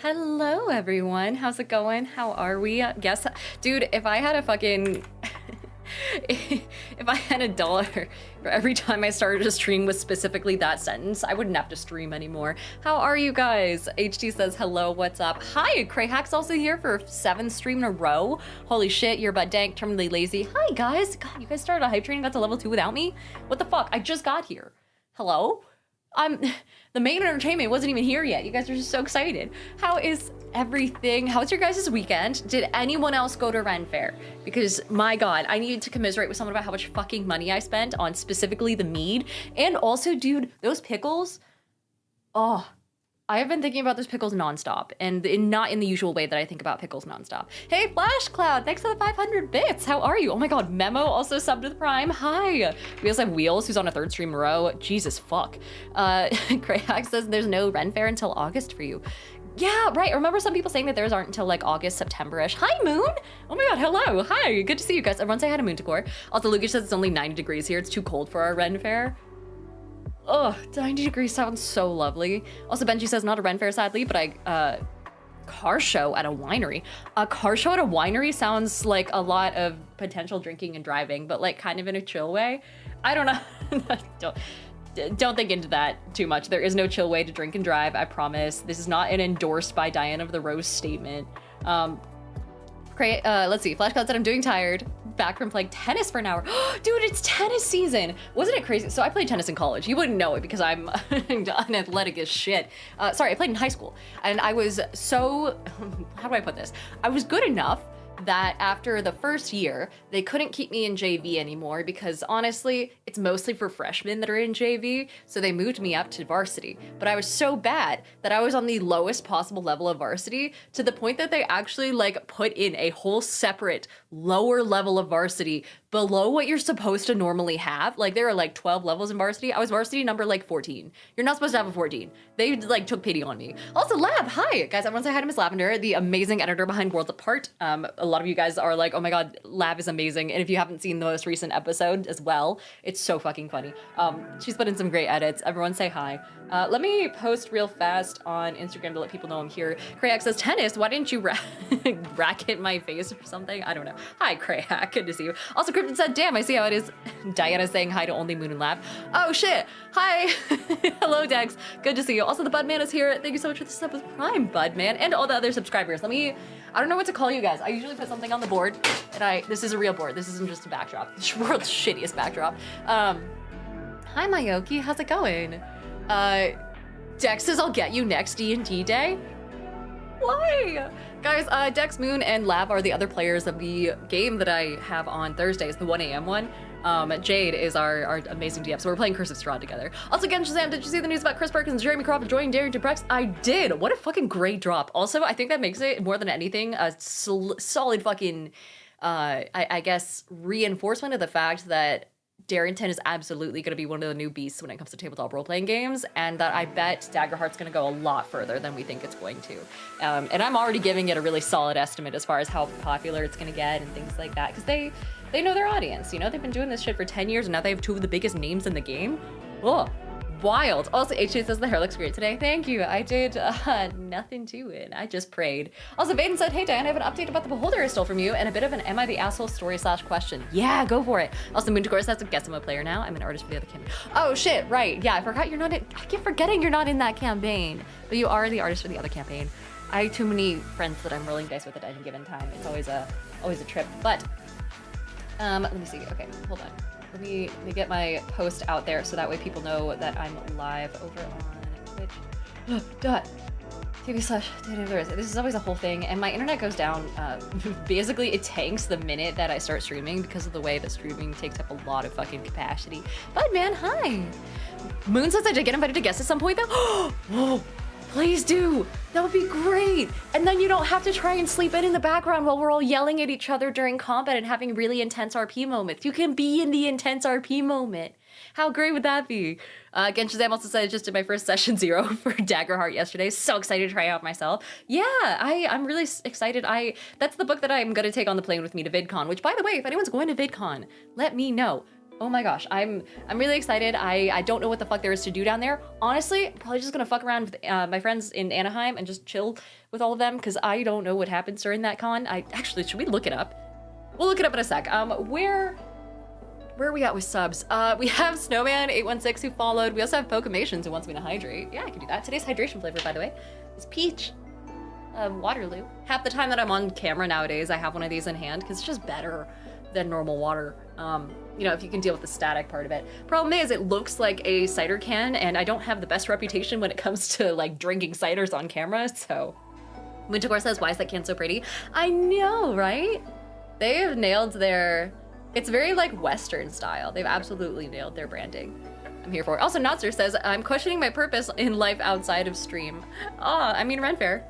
Hello, everyone. How's it going? How are we? Guess, dude, if I had a fucking, if I had $1 for every time I started a stream with specifically that sentence, I wouldn't have to stream anymore. How are you guys? HT says, hello, what's up? Hi, Crayhack's also here for 7th stream in a row. Holy shit, you're but dank, terminally lazy. Hi, guys. God, you guys started a hype train and got to level 2 without me? What the fuck? I just got here. Hello? The main entertainment wasn't even here yet. You guys are just so excited. How is everything? How was your guys' weekend? Did anyone else go to Ren Fair? Because my God, I needed to commiserate with someone about how much fucking money I spent on specifically the mead. And also, dude, those pickles, oh, I have been thinking about those pickles nonstop, and not in the usual way that I think about pickles nonstop. Hey, Flash Cloud, thanks for the 500 bits. How are you? Oh my God, Memo also subbed to the Prime. Hi. We also have Wheels, who's on a 3rd stream in a row. Jesus fuck. Crayhack says there's no Ren Fair until August for you. Yeah, right. I remember some people saying that theirs aren't until like August, September-ish. Hi, Moon. Oh my God, hello. Hi, good to see you guys. Everyone say hi to Moon Decor. Also, Lucas says it's only 90 degrees here. It's too cold for our Ren Fair. Oh, 90 degrees sounds so lovely. Also, Benji says not a Ren Fair, sadly, but car show at a winery. A car show at a winery sounds like a lot of potential drinking and driving, but like kind of in a chill way. I don't know. Don't think into that too much. There is no chill way to drink and drive, I promise. This is not an endorsed by Diana of the Rose statement. Let's see, Flashcloud said I'm doing tired. Back from playing tennis for an hour. Dude, it's tennis season. Wasn't it crazy? So I played tennis in college. You wouldn't know it because I'm unathletic as shit. Sorry, I played in high school. And I was so, how do I put this? I was good enough that after the first year, they couldn't keep me in JV anymore because honestly, it's mostly for freshmen that are in JV, so they moved me up to varsity. But I was so bad that I was on the lowest possible level of varsity to the point that they actually like put in a whole separate lower level of varsity below what you're supposed to normally have. Like there are like 12 levels in varsity. I was varsity number like 14. You're not supposed to have a 14. They like took pity on me. Also, Lab, hi guys. Everyone say hi to Miss Lavender, the amazing editor behind Worlds Apart. A lot of you guys are like, oh my God, Lab is amazing. And if you haven't seen the most recent episode as well, it's so fucking funny. She's put in some great edits. Everyone say hi. Let me post real fast on Instagram to let people know I'm here. Crayak says, tennis, why didn't you racket my face or something? I don't know. Hi, Crayak, good to see you. Also, Krypton said, damn, I see how it is. Diana saying hi to only Moon and Lab. Oh shit, hi. Hello, Dex, good to see you. Also, the Budman is here. Thank you so much for the sub with Prime, Budman, and all the other subscribers. I don't know what to call you guys. I usually put something on the board, and this is a real board. This isn't just a backdrop. The world's shittiest backdrop. Hi, Mayoki, how's it going? Dex says I'll get you next D&D day. Why? Guys, Dex, Moon, and Lab are the other players of the game that I have on Thursdays, the 1 a.m. one. Jade is our amazing DM, so we're playing Curse of Strahd together. Also, again, Shazam, did you see the news about Chris Perkins and Jeremy Crawford joining Daring to Prex? I did. What a fucking great drop. Also, I think that makes it, more than anything, a solid fucking, I guess, reinforcement of the fact that Darrington is absolutely going to be one of the new beasts when it comes to tabletop role-playing games, and that I bet Daggerheart's going to go a lot further than we think it's going to. And I'm already giving it a really solid estimate as far as how popular it's going to get and things like that, because they know their audience, you know? They've been doing this shit for 10 years, and now they have 2 of the biggest names in the game. Oh, wild. Also, HJ says the hair looks great today. Thank you. I did nothing to it. I just prayed. Also, Vaden said, hey, Diane, I have an update about the beholder I stole from you and a bit of an am I the asshole story / question. Yeah, go for it. Also, Moon Decor says, guess I'm a player now. I'm an artist for the other campaign. Oh, shit, right. Yeah, I forgot you're not in, I keep forgetting you're not in that campaign, but you are the artist for the other campaign. I have too many friends that I'm rolling dice with at any given time. It's always a trip, but let me see. Okay, hold on. Let me get my post out there so that way people know that I'm live over on Twitch.tv/. This is always a whole thing, and my internet goes down. Basically, it tanks the minute that I start streaming because of the way that streaming takes up a lot of fucking capacity. But man, hi. Moon says I did get invited to guest at some point though. Whoa. Please do. That would be great. And then you don't have to try and sleep in the background while we're all yelling at each other during combat and having really intense RP moments. You can be in the intense RP moment. How great would that be? Again, Shazam also said I just did my first session 0 for Daggerheart yesterday. So excited to try out myself. Yeah, I'm really excited. That's the book that I'm going to take on the plane with me to VidCon, which by the way, if anyone's going to VidCon, let me know. Oh my gosh, I'm really excited. I don't know what the fuck there is to do down there. Honestly, I'm probably just gonna fuck around with my friends in Anaheim and just chill with all of them because I don't know what happens during that con. Actually, should we look it up? We'll look it up in a sec. Where are we at with subs? We have Snowman816 who followed. We also have Pokemations who wants me to hydrate. Yeah, I can do that. Today's hydration flavor, by the way, is peach. Waterloo. Half the time that I'm on camera nowadays, I have one of these in hand because it's just better than normal water. You know, if you can deal with the static part of it. Problem is, it looks like a cider can, and I don't have the best reputation when it comes to like drinking ciders on camera, so. Wintercore says, why is that can so pretty? I know, right? They have nailed their, it's very like Western style. They've absolutely nailed their branding. I'm here for it. Also, Notzer says, I'm questioning my purpose in life outside of stream. Ah, I mean, Ren Fair.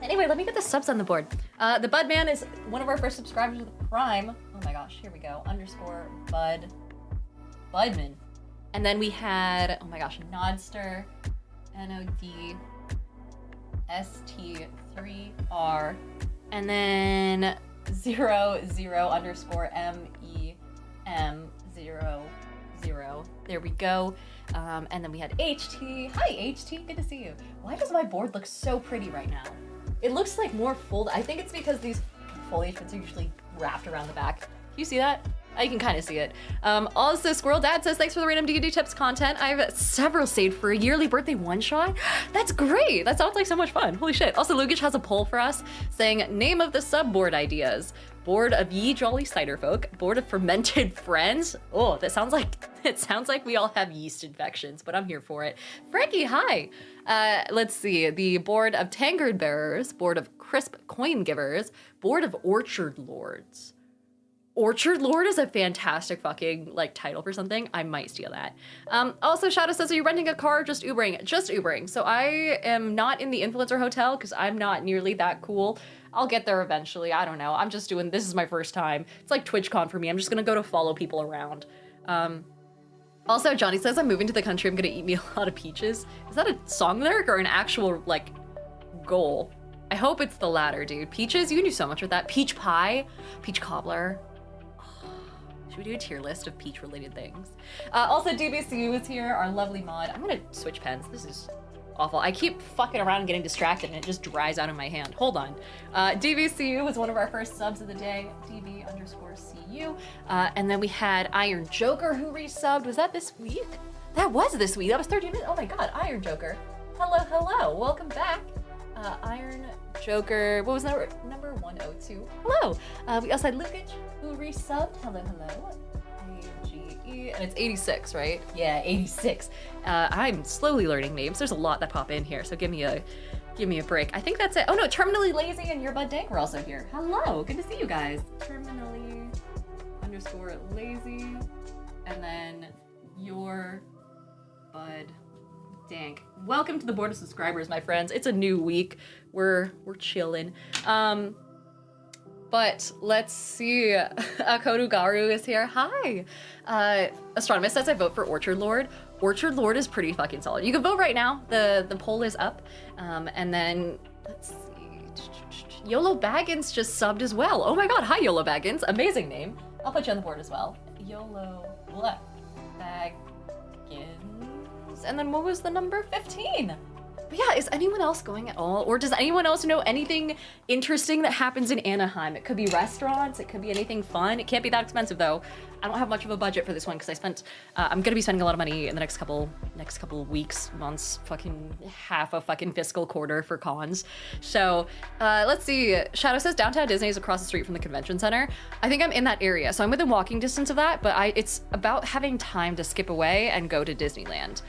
Anyway, let me get the subs on the board. The Budman is one of our first subscribers with Prime. Oh my gosh, here we go. Budman. And then we had, oh my gosh, Nodster, NODST3R, and then 00_MEM00. There we go. And then we had HT. Hi, HT. Good to see you. Why does my board look so pretty right now? It looks like more folded. I think it's because these foliage bits are usually wrapped around the back. Can you see that? I can kind of see it. Also, Squirrel Dad says, thanks for the random D&D tips content. I have several saved for a yearly birthday one-shot. That's great. That sounds like so much fun. Holy shit. Also, Lugic has a poll for us saying, name of the sub-board ideas. Board of Ye Jolly Cider Folk. Board of Fermented Friends. Oh, that sounds like, it sounds like we all have yeast infections, but I'm here for it. Frankie, hi. Let's see. The Board of Tankard Bearers. Board of Crisp Coin Givers. Board of Orchard Lords. Orchard Lord is a fantastic fucking like title for something. I might steal that. Also, Shadow says, are you renting a car or just Ubering? Just Ubering. So I am not in the influencer hotel because I'm not nearly that cool. I'll get there eventually. I don't know. I'm just doing, this is my first time. It's like TwitchCon for me. I'm just gonna go to follow people around. Also, Johnny says, I'm moving to the country. I'm gonna eat me a lot of peaches. Is that a song lyric or an actual like goal? I hope it's the latter, dude. Peaches, you can do so much with that. Peach pie, peach cobbler. Should we do a tier list of peach-related things? Also, DBCU is here, our lovely mod. I'm gonna switch pens. This is awful. I keep fucking around and getting distracted, and it just dries out of my hand. Hold on. DBCU was one of our first subs of the day. DB_CU. And then we had Iron Joker who resubbed. Was that this week? That was this week. That was 30 minutes. Oh my god, Iron Joker. Hello, hello. Welcome back. Iron Joker, what was number 102? Hello. We also had Lukic, who resubbed. Hello, hello. AGE, and it's 86, right? Yeah, 86. I'm slowly learning names. There's a lot that pop in here, so give me a break. I think that's it. Oh no, Terminally Lazy and Your Bud Dank were also here. Hello, good to see you guys. Terminally_lazy, and then Your Bud Dank. Welcome to the board of subscribers, my friends. It's a new week. We're chilling. But let's see. Kodugaru is here. Hi. Astronomus says I vote for Orchard Lord. Orchard Lord is pretty fucking solid. You can vote right now. The poll is up. And then let's see. YOLO Baggins just subbed as well. Oh my god. Hi, YOLO Baggins. Amazing name. I'll put you on the board as well. YOLO Baggins. And then what was the number? 15. But yeah, is anyone else going at all? Or does anyone else know anything interesting that happens in Anaheim? It could be restaurants, it could be anything fun. It can't be that expensive though. I don't have much of a budget for this one because I'm gonna be spending a lot of money in the next couple weeks, months, fucking half a fucking fiscal quarter for cons. So let's see. Shadow says downtown Disney is across the street from the convention center. I think I'm in that area, so I'm within walking distance of that, but it's about having time to skip away and go to Disneyland.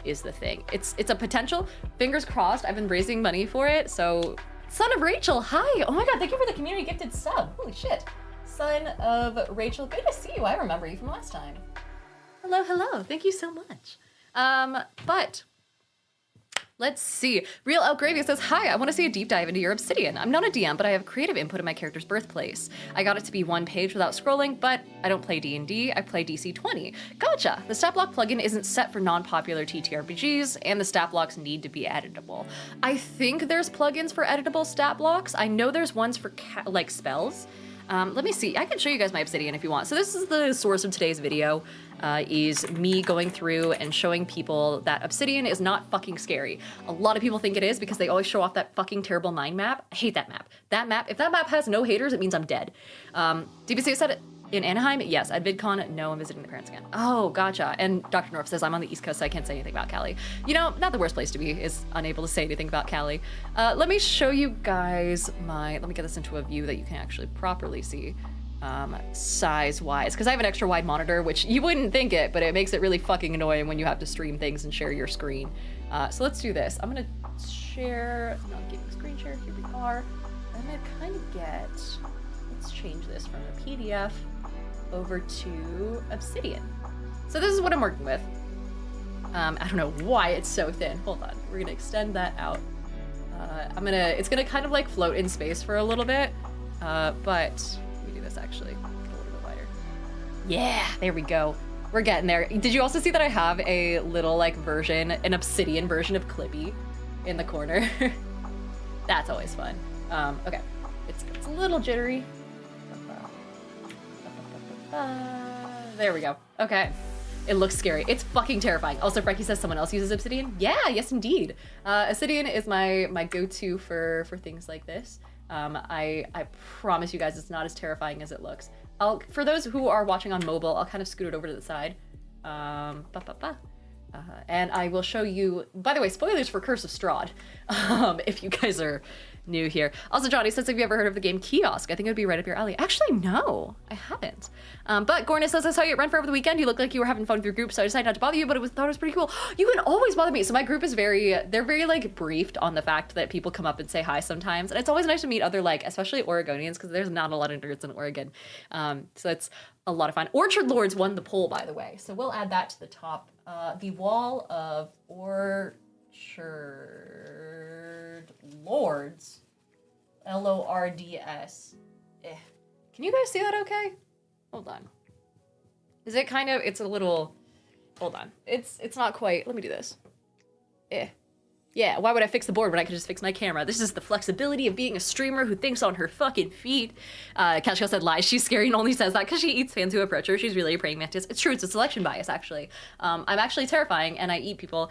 Is the thing. It's a potential. Fingers crossed. I've been raising money for it. So, Son of Rachel, hi. Oh my god, thank you for the community gifted sub. Holy shit. Son of Rachel, good to see you. I remember you from last time. Hello, hello. Thank you so much. But Let's see. Real Elk Gravy says, hi, I want to see a deep dive into your Obsidian. I'm not a DM, but I have creative input in my character's birthplace. I got it to be one page without scrolling, but I don't play D&D, I play DC-20. Gotcha! The stat block plugin isn't set for non-popular TTRPGs, and the stat blocks need to be editable. I think there's plugins for editable stat blocks. I know there's ones for, like, spells. Let me see. I can show you guys my Obsidian if you want. So this is the source of today's video, is me going through and showing people that Obsidian is not fucking scary. A lot of people think it is because they always show off that fucking terrible mine map. I hate that map. That map, if that map has no haters, it means I'm dead. DBC said it. In Anaheim, yes. At VidCon, no, I'm visiting the parents again. Oh, gotcha. And Dr. North says I'm on the East Coast, so I can't say anything about Cali. You know, not the worst place to be, is unable to say anything about Cali. Let me show you guys let me get this into a view that you can actually properly see size-wise, because I have an extra wide monitor, which you wouldn't think it, but it makes it really fucking annoying when you have to stream things and share your screen. So let's do this. I'm gonna share, no, I'm giving screen share, here we are. I'm gonna kind of let's change this from a PDF over to Obsidian. So this is what I'm working with. I don't know why it's so thin. Hold on, we're gonna extend that out. It's gonna kind of like float in space for a little bit, but let me do this actually, get a little bit wider. Yeah, there we go. We're getting there. Did you also see that I have a little like version, an Obsidian version of Clippy in the corner? That's always fun. Okay, it's a little jittery. There we go. Okay. It looks scary. It's fucking terrifying. Also, Frankie says someone else uses Obsidian. Yeah, yes indeed. Obsidian is my go-to for things like this. I promise you guys it's not as terrifying as it looks. For those who are watching on mobile, I'll kind of scoot it over to the side. And I will show you, by the way, spoilers for Curse of Strahd, if you guys are new here. Also, Johnny says, have you ever heard of the game Kiosk? I think it would be right up your alley. Actually, no, I haven't. But Gornis says, I saw you at Renfrew over the weekend. You looked like you were having fun with your group, so I decided not to bother you, but thought it was pretty cool. You can always bother me. So my group is they're very like briefed on the fact that people come up and say hi sometimes. And it's always nice to meet other, like, especially Oregonians, because there's not a lot of nerds in Oregon. So it's a lot of fun. Orchard Lords won the poll, by the way. So we'll add that to the top. The Wall of Orchard Lords. Lords. Can you guys see that okay? Hold on. Is it kind of, it's a little, hold on. It's not quite, let me do this. Yeah, why would I fix the board when I could just fix my camera? This is the flexibility of being a streamer who thinks on her fucking feet. Cashco said lies. She's scary and only says that because she eats fans who approach her. She's really a praying mantis. It's true. It's a selection bias, actually. I'm actually terrifying and I eat people,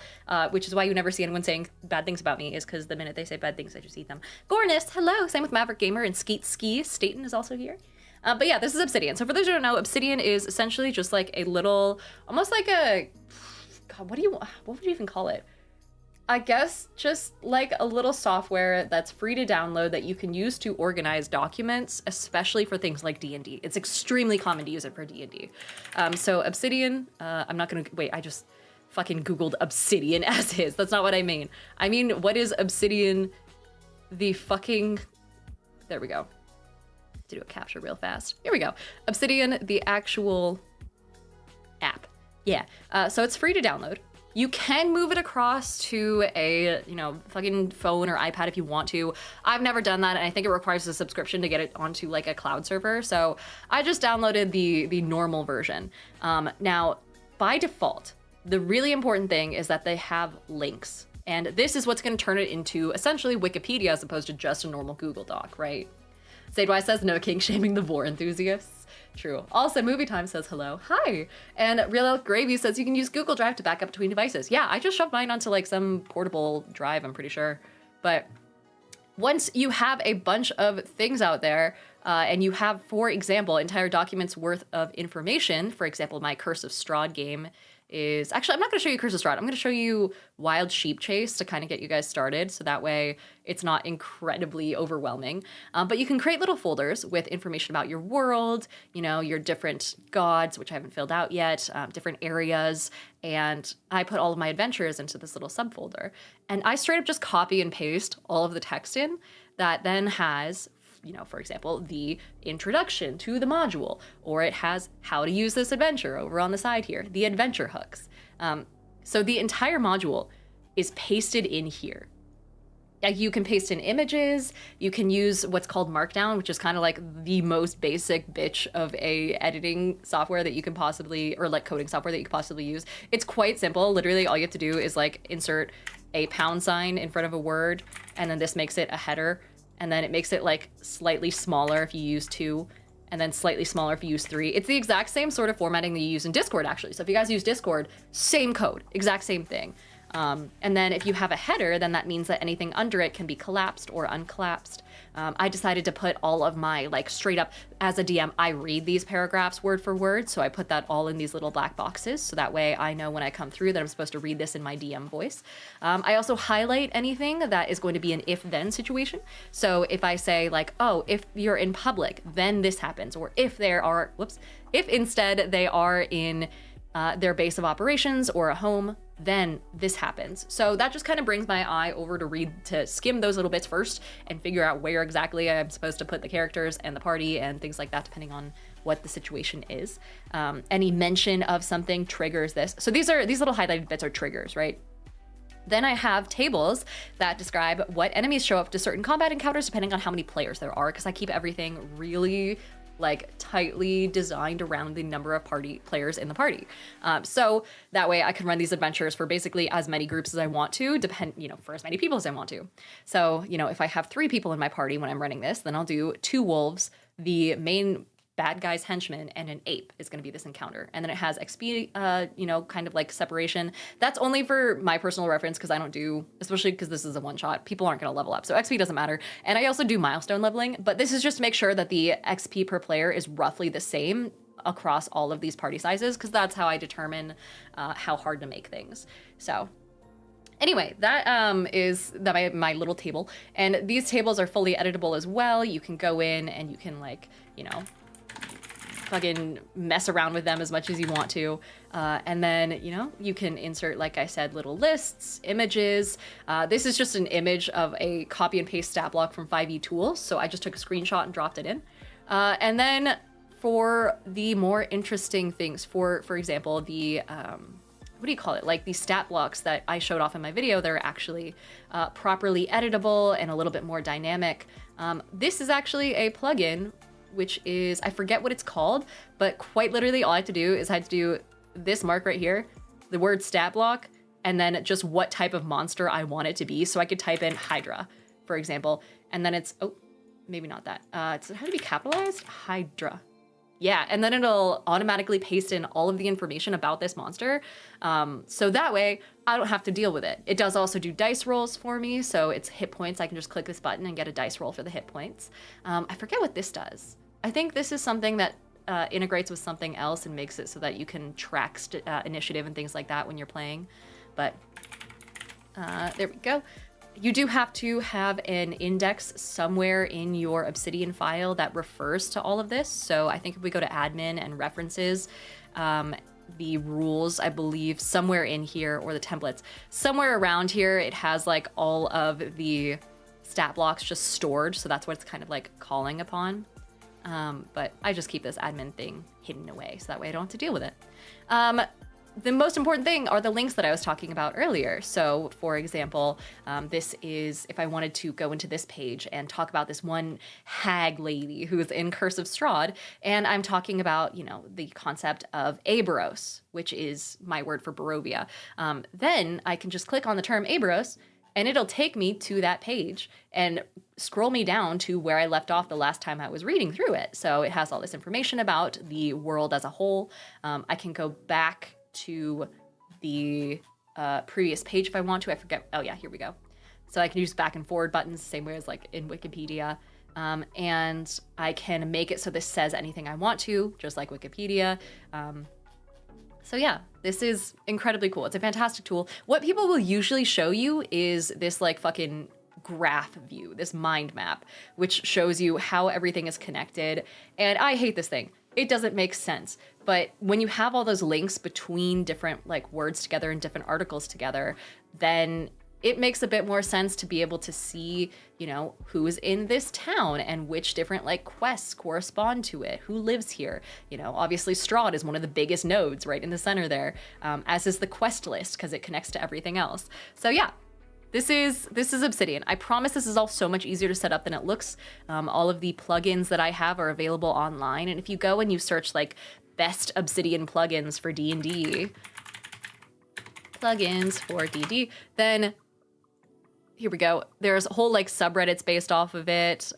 which is why you never see anyone saying bad things about me, is because the minute they say bad things, I just eat them. Gornist, hello. Same with Maverick Gaymer and Skeet Ski. Staten is also here. But yeah, this is Obsidian. So for those who don't know, Obsidian is essentially just like a little, almost like a, God, what would you even call it? I guess just like a little software that's free to download that you can use to organize documents, especially for things like D&D. It's extremely common to use it for D&D. So Obsidian, I'm not gonna, wait, I just fucking Googled Obsidian as is. That's not what I mean. I mean, what is Obsidian the fucking, there we go. To do a capture real fast. Here we go. Obsidian, the actual app. Yeah, so it's free to download. You can move it across to a, fucking phone or iPad if you want to. I've never done that, and I think it requires a subscription to get it onto like a cloud server. So I just downloaded the normal version. Now, by default, the really important thing is that they have links. And this is what's gonna turn it into essentially Wikipedia as opposed to just a normal Google Doc, right? Sadewise says, no king shaming the vor enthusiasts. True. Also, Movie Time says hello. Hi. And Real Elk Gravy says you can use Google Drive to back up between devices. Yeah, I just shoved mine onto like some portable drive, I'm pretty sure. But once you have a bunch of things out there, and you have, for example, entire documents worth of information, for example, my Curse of Strahd game is, actually, I'm not going to show you Curse of Strahd. I'm going to show you Wild Sheep Chase to kind of get you guys started, so that way it's not incredibly overwhelming. But you can create little folders with information about your world, your different gods, which I haven't filled out yet, different areas, and I put all of my adventures into this little subfolder. And I straight up just copy and paste all of the text in that then has, for example, the introduction to the module, or it has how to use this adventure over on the side here, the adventure hooks. So the entire module is pasted in here. Like you can paste in images, you can use what's called Markdown, which is kind of like the most basic bitch of a editing software that you can possibly, or like coding software that you could possibly use. It's quite simple. Literally all you have to do is like insert a pound sign in front of a word, and then this makes it a header, and then it makes it like slightly smaller if you use 2, and then slightly smaller if you use 3. It's the exact same sort of formatting that you use in Discord, actually. So if you guys use Discord, same code, exact same thing. And then if you have a header, then that means that anything under it can be collapsed or uncollapsed. I decided to put all of my, like, straight up, as a DM, I read these paragraphs word for word, so I put that all in these little black boxes, so that way I know when I come through that I'm supposed to read this in my DM voice. I also highlight anything that is going to be an if-then situation. So if I say, like, oh, if you're in public, then this happens, or if there are, if instead they are in their base of operations or a home, then this happens. So that just kind of brings my eye over to skim those little bits first and figure out where exactly I'm supposed to put the characters and the party and things like that, depending on what the situation is. Any mention of something triggers this. So these little highlighted bits are triggers, right? Then I have tables that describe what enemies show up to certain combat encounters depending on how many players there are, because I keep everything really like tightly designed around the number of party players in the party. So that way I can run these adventures for basically as many groups as I want to, for as many people as I want to. So, if I have 3 people in my party when I'm running this, then I'll do 2 wolves, the main bad guy's henchman, and an ape is going to be this encounter. And then it has XP, kind of like separation. That's only for my personal reference, because I don't do, especially because this is a one-shot, people aren't going to level up. So XP doesn't matter. And I also do milestone leveling, but this is just to make sure that the XP per player is roughly the same across all of these party sizes, because that's how I determine how hard to make things. So anyway, that is my little table. And these tables are fully editable as well. You can go in and you can fucking mess around with them as much as you want to. And then, you can insert, like I said, little lists, images. This is just an image of a copy and paste stat block from 5e tools. So I just took a screenshot and dropped it in. And then for the more interesting things, for example, the, what do you call it? Like the stat blocks that I showed off in my video, they're actually properly editable and a little bit more dynamic. This is actually a plugin, which is, I forget what it's called, but quite literally all I have to do is I have to do this mark right here, the word stat block, and then just what type of monster I want it to be. So I could type in Hydra, for example, and then it's, oh, maybe not that. It's how to be capitalized? Hydra. Yeah, and then it'll automatically paste in all of the information about this monster. So that way I don't have to deal with it. It does also do dice rolls for me. So it's hit points. I can just click this button and get a dice roll for the hit points. I forget what this does. I think this is something that integrates with something else and makes it so that you can track initiative and things like that when you're playing. But there we go. You do have to have an index somewhere in your Obsidian file that refers to all of this. So I think if we go to admin and references, the rules, I believe somewhere in here, or the templates, somewhere around here, it has like all of the stat blocks just stored. So that's what it's kind of like calling upon. But I just keep this admin thing hidden away so that way I don't have to deal with it. The most important thing are the links that I was talking about earlier. So for example, this is if I wanted to go into this page and talk about this one hag lady who's in Curse of Strahd, and I'm talking about, the concept of Aberos, which is my word for Barovia. Then I can just click on the term Aberos and it'll take me to that page and scroll me down to where I left off the last time I was reading through it. So it has all this information about the world as a whole. I can go back to the previous page if I want to. I forget. Oh yeah, here we go. So I can use back and forward buttons the same way as like in Wikipedia. And I can make it so this says anything I want to, just like Wikipedia. So yeah, this is incredibly cool. It's a fantastic tool. What people will usually show you is this like fucking graph view, this mind map, which shows you how everything is connected. And I hate this thing. It doesn't make sense. But when you have all those links between different like words together and different articles together, then it makes a bit more sense to be able to see, you know, who's in this town and which different like quests correspond to it, who lives here. You know, obviously Strahd is one of the biggest nodes right in the center there, as is the quest list because it connects to everything else. So yeah. This is Obsidian. I promise this is all so much easier to set up than it looks. All of the plugins that I have are available online, and if you go and you search like best Obsidian plugins for D&D, then here we go. There's whole like subreddits based off of it.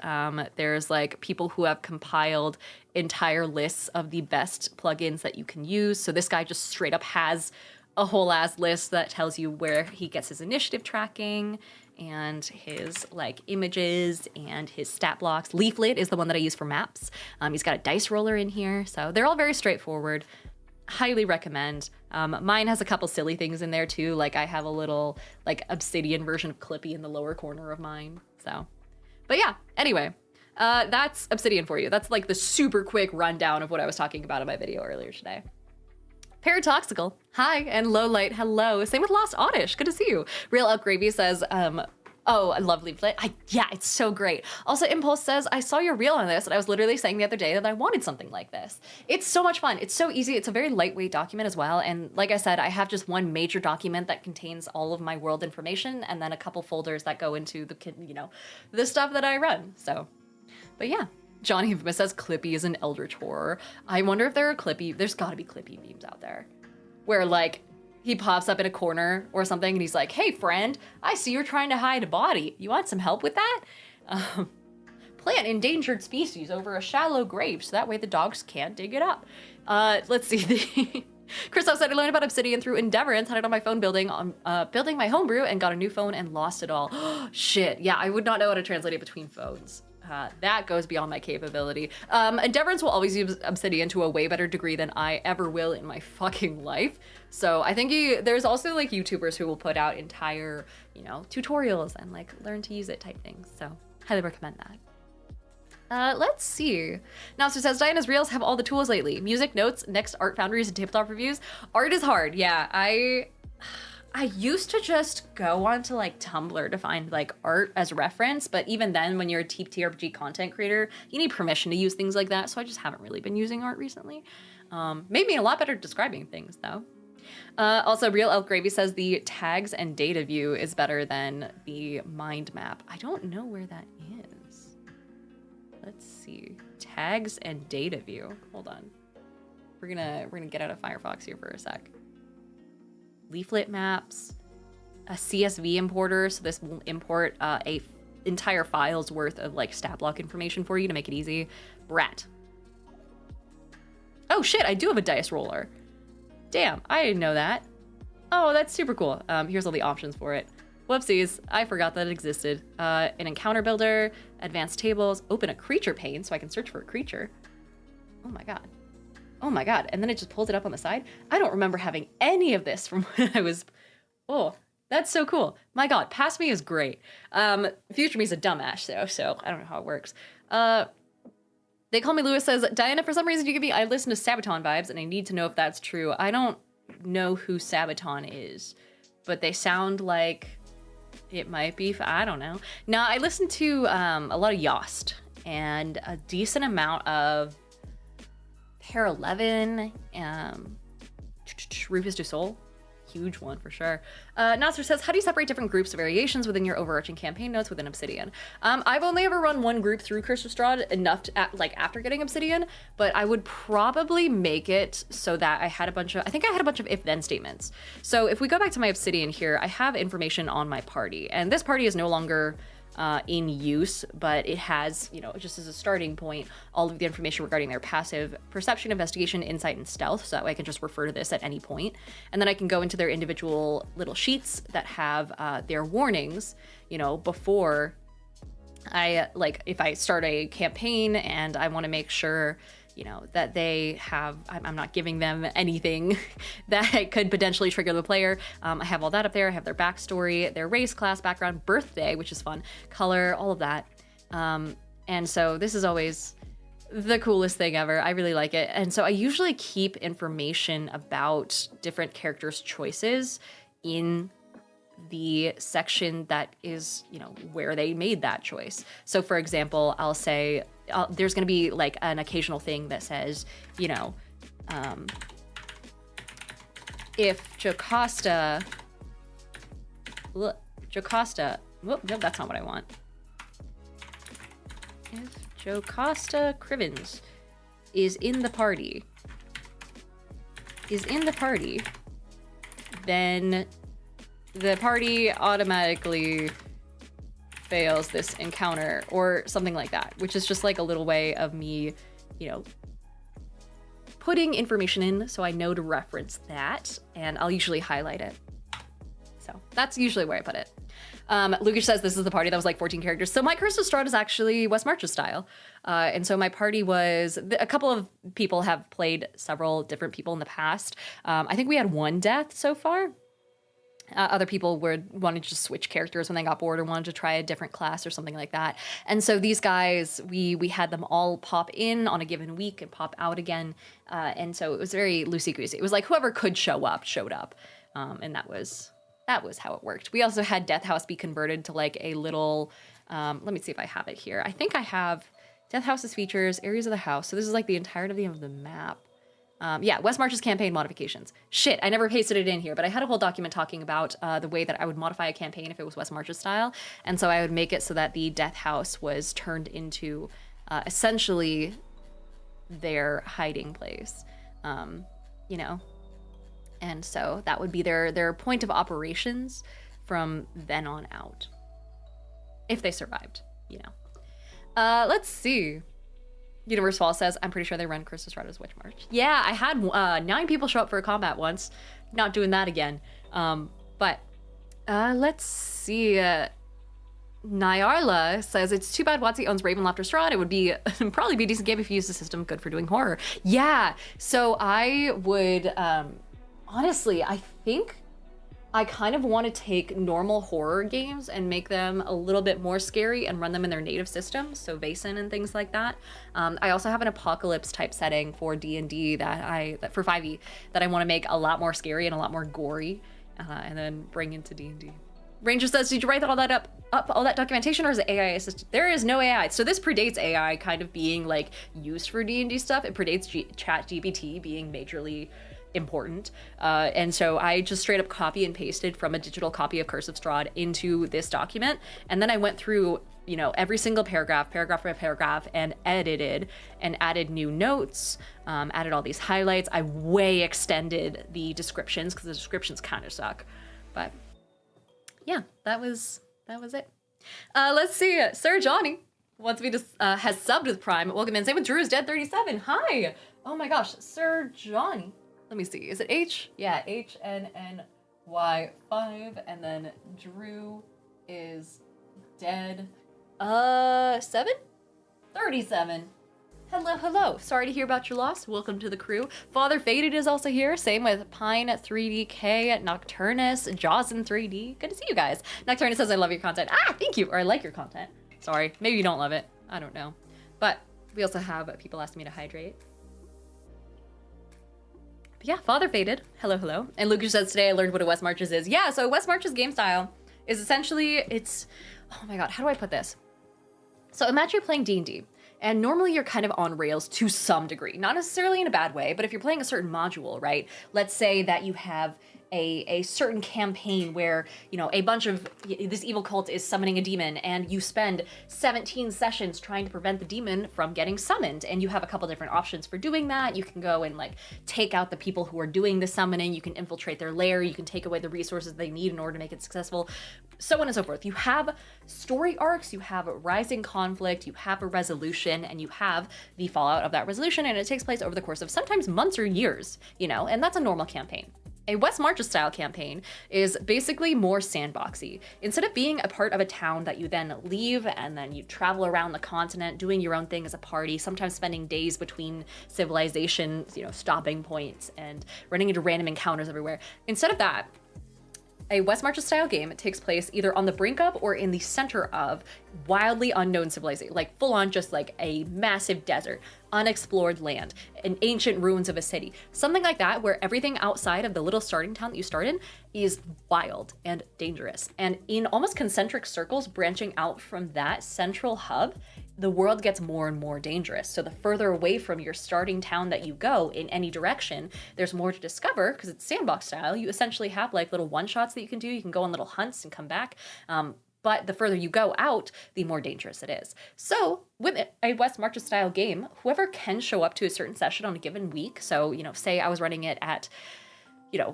There's like people who have compiled entire lists of the best plugins that you can use. So this guy just straight up has a whole ass list that tells you where he gets his initiative tracking and his like images and his stat blocks. Leaflet is the one that I use for maps. He's got a dice roller in here. So they're all very straightforward. Highly recommend. Mine has a couple silly things in there too. Like I have a little like Obsidian version of Clippy in the lower corner of mine. So, but yeah, anyway, that's Obsidian for you. That's like the super quick rundown of what I was talking about in my video earlier today. Paradoxical, hi, and Lowlight, hello. Same with Lost Oddish, good to see you. Real Elk Gravy says, oh, I love Leaflet. Yeah, it's so great. Also, Impulse says, I saw your reel on this, and I was literally saying the other day that I wanted something like this. It's so much fun. It's so easy. It's a very lightweight document as well. And like I said, I have just one major document that contains all of my world information, and then a couple folders that go into the, you know, the stuff that I run. So, but yeah. Johnny Infamous says Clippy is an eldritch horror. I wonder if there are there's gotta be Clippy memes out there where like he pops up in a corner or something and he's like, hey friend, I see you're trying to hide a body. You want some help with that? Plant endangered species over a shallow grave so that way the dogs can't dig it up. Let's see. Christoph said I learned about Obsidian through Endeavorance, had it on my phone building my homebrew and got a new phone and lost it all. Shit, yeah, I would not know how to translate it between phones. That goes beyond my capability. Endeavorance will always use Obsidian to a way better degree than I ever will in my fucking life. So I think there's also like YouTubers who will put out entire, you know, tutorials and like learn to use it type things. So highly recommend that. Let's see. Naster says, Diana's reels have all the tools lately. Music, notes, next art foundries, and tabletop reviews. Art is hard, yeah. I used to just go onto like Tumblr to find like art as reference, but even then when you're a TTRPG content creator, you need permission to use things like that. So I just haven't really been using art recently. Made me a lot better at describing things though. Also, Real Elk Gravy says the tags and data view is better than the mind map. I don't know where that is. Let's see. Tags and data view. Hold on. We're gonna get out of Firefox here for a sec. Leaflet maps, a CSV importer, so this will import a entire file's worth of like stat block information for you to make it easy. Rat. Oh shit, I do have a dice roller. Damn, I didn't know that. Oh, that's super cool. Here's all the options for it. Whoopsies, I forgot that it existed. An encounter builder, advanced tables, open a creature pane so I can search for a creature. Oh my god. Oh my god, and then it just pulls it up on the side? I don't remember having any of this from when I was... Oh, that's so cool. My god, Past Me is great. Future Me is a dumbass, though, so I don't know how it works. They Call Me Lewis says, Diana, for some reason you give me I listen to Sabaton vibes, and I need to know if that's true. I don't know who Sabaton is, but they sound like it might be... I don't know. Now, I listen to a lot of Yost, and a decent amount of... Pair 11, Rufus du Sol, huge one for sure. Nasser says, how do you separate different groups of variations within your overarching campaign notes within Obsidian? I've only ever run one group through Curse of Strahd enough to, like after getting Obsidian, but I would probably make it so that I had a bunch of if-then statements. So if we go back to my Obsidian here, I have information on my party, and this party is no longer in use, but it has, you know, just as a starting point, all of the information regarding their passive perception, investigation, insight, and stealth, so that way I can just refer to this at any point. And then I can go into their individual little sheets that have their warnings, you know, before I, like, if I start a campaign and I want to make sure, you know, that they have, I'm not giving them anything that could potentially trigger the player. I have all that up there. I have their backstory, their race, class, background, birthday, which is fun, color, all of that. And so this is always the coolest thing ever. I really like it. And so I usually keep information about different characters' choices in the section that is, where they made that choice. So for example, I'll say there's going to be like an occasional thing that says, if Jocasta, whoop, no, that's not what I want. If Jocasta Crivens is in the party, then the party automatically fails this encounter or something like that, which is just like a little way of me, putting information in so I know to reference that, and I'll usually highlight it. So that's usually where I put it. Lucas says this is the party that was like 14 characters. So my Curse of Strahd is actually West March's style. And so my party was, a couple of people have played several different people in the past. I think we had one death so far. Other people wanted to just switch characters when they got bored or wanted to try a different class or something like that. And so these guys, we had them all pop in on a given week and pop out again. And so it was very loosey-goosey. It was like whoever could show up, showed up. And that was how it worked. We also had Death House be converted to like a little, let me see if I have it here. I think I have Death House's features, areas of the house. So this is like the entirety of the map. Yeah, West March's campaign modifications. Shit, I never pasted it in here, but I had a whole document talking about the way that I would modify a campaign if it was West March's style. And so I would make it so that the Death House was turned into essentially their hiding place, And so that would be their point of operations from then on out. If they survived, Let's see. Universe Fall says, I'm pretty sure they run Curse of Strahd as Witch March. Yeah, I had 9 people show up for a combat once. Not doing that again. But let's see. Nyarla says, it's too bad WotC owns Ravenloft or Strahd. It would be probably be a decent game if you used the system good for doing horror. Yeah, so I would, honestly, I think I kind of want to take normal horror games and make them a little bit more scary and run them in their native systems, so Vaesen and things like that. I also have an apocalypse type setting for D&D that for 5e that I want to make a lot more scary and a lot more gory, and then bring into D&D. Ranger says, did you write all that all that documentation, or is it AI assisted? There is no AI. So this predates AI kind of being like used for D&D stuff. It predates ChatGPT being majorly important. And so I just straight up copy and pasted from a digital copy of Curse of Strahd into this document. And then I went through, every single paragraph by paragraph, and edited and added new notes, added all these highlights. I way extended the descriptions because the descriptions kind of suck. But yeah, that was it. Let's see. Sir Johnny wants me to, has subbed with Prime. Welcome in. Same with Drew is Dead 37. Hi. Oh my gosh. Sir Johnny. Let me see. Is it H? Yeah, HNNY5, and then Drew is Dead 7? 37. Hello. Sorry to hear about your loss. Welcome to the crew. Father Faded is also here. Same with Pine 3DK, Nocturnus, Jaws in 3D. Good to see you guys. Nocturnus says, I love your content. Thank you. Or I like your content. Sorry. Maybe you don't love it. I don't know. But we also have people asking me to hydrate. But yeah, Father Faded. Hello. And Lucas says, today I learned what a West Marches is. Yeah, so West Marches game style is essentially, oh my god, how do I put this? So imagine you're playing D&D, and normally you're kind of on rails to some degree. Not necessarily in a bad way, but if you're playing a certain module, right? Let's say that you have a certain campaign where, a bunch of this evil cult is summoning a demon, and you spend 17 sessions trying to prevent the demon from getting summoned, and you have a couple different options for doing that. You can go and take out the people who are doing the summoning, you can infiltrate their lair, you can take away the resources they need in order to make it successful, so on and so forth. You have story arcs, you have rising conflict, you have a resolution, and you have the fallout of that resolution, and it takes place over the course of sometimes months or years, and that's a normal campaign. A West Marches style campaign is basically more sandboxy. Instead of being a part of a town that you then leave and then you travel around the continent doing your own thing as a party, sometimes spending days between civilizations, stopping points and running into random encounters everywhere. Instead of that, A West Marches style game. It takes place either on the brink of or in the center of wildly unknown civilization, like full on just like a massive desert, unexplored land, and ancient ruins of a city. Something like that where everything outside of the little starting town that you start in is wild and dangerous. And in almost concentric circles branching out from that central hub, the world gets more and more dangerous. So the further away from your starting town that you go in any direction, there's more to discover because it's sandbox style. You essentially have like little one-shots that you can do. You can go on little hunts and come back. But the further you go out, the more dangerous it is. So with a West Marches style game, whoever can show up to a certain session on a given week, so, say I was running it at,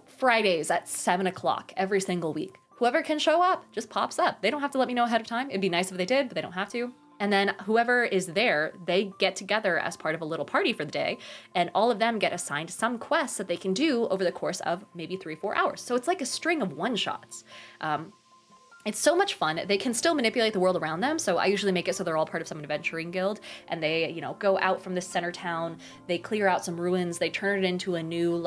Fridays at 7 o'clock every single week. Whoever can show up just pops up. They don't have to let me know ahead of time. It'd be nice if they did, but they don't have to. And then whoever is there, they get together as part of a little party for the day, and all of them get assigned some quests that they can do over the course of maybe 3-4 hours. So it's like a string of one-shots. It's so much fun. They can still manipulate the world around them. So I usually make it so they're all part of some adventuring guild, and they, go out from the center town, they clear out some ruins, they turn it into a new,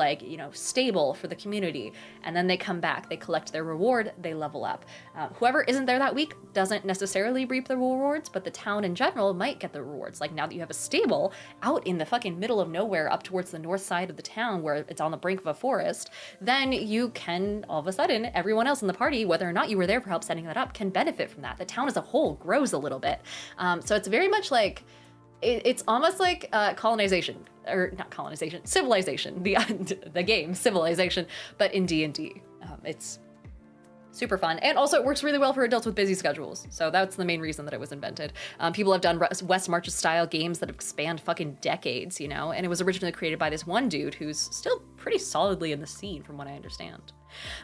stable for the community. And then they come back, they collect their reward, they level up. Whoever isn't there that week doesn't necessarily reap the rewards, but the town in general might get the rewards. Like now that you have a stable out in the fucking middle of nowhere up towards the north side of the town where it's on the brink of a forest, then you can, all of a sudden, everyone else in the party, whether or not you were there for help setting that up, can benefit from that. The town as a whole grows a little bit. So it's very much like, it's almost like colonization, or not colonization, civilization, the game, Civilization, but in D&D. It's super fun. And also it works really well for adults with busy schedules. So that's the main reason that it was invented. People have done West Marches style games that have spanned fucking decades, and it was originally created by this one dude who's still pretty solidly in the scene from what I understand.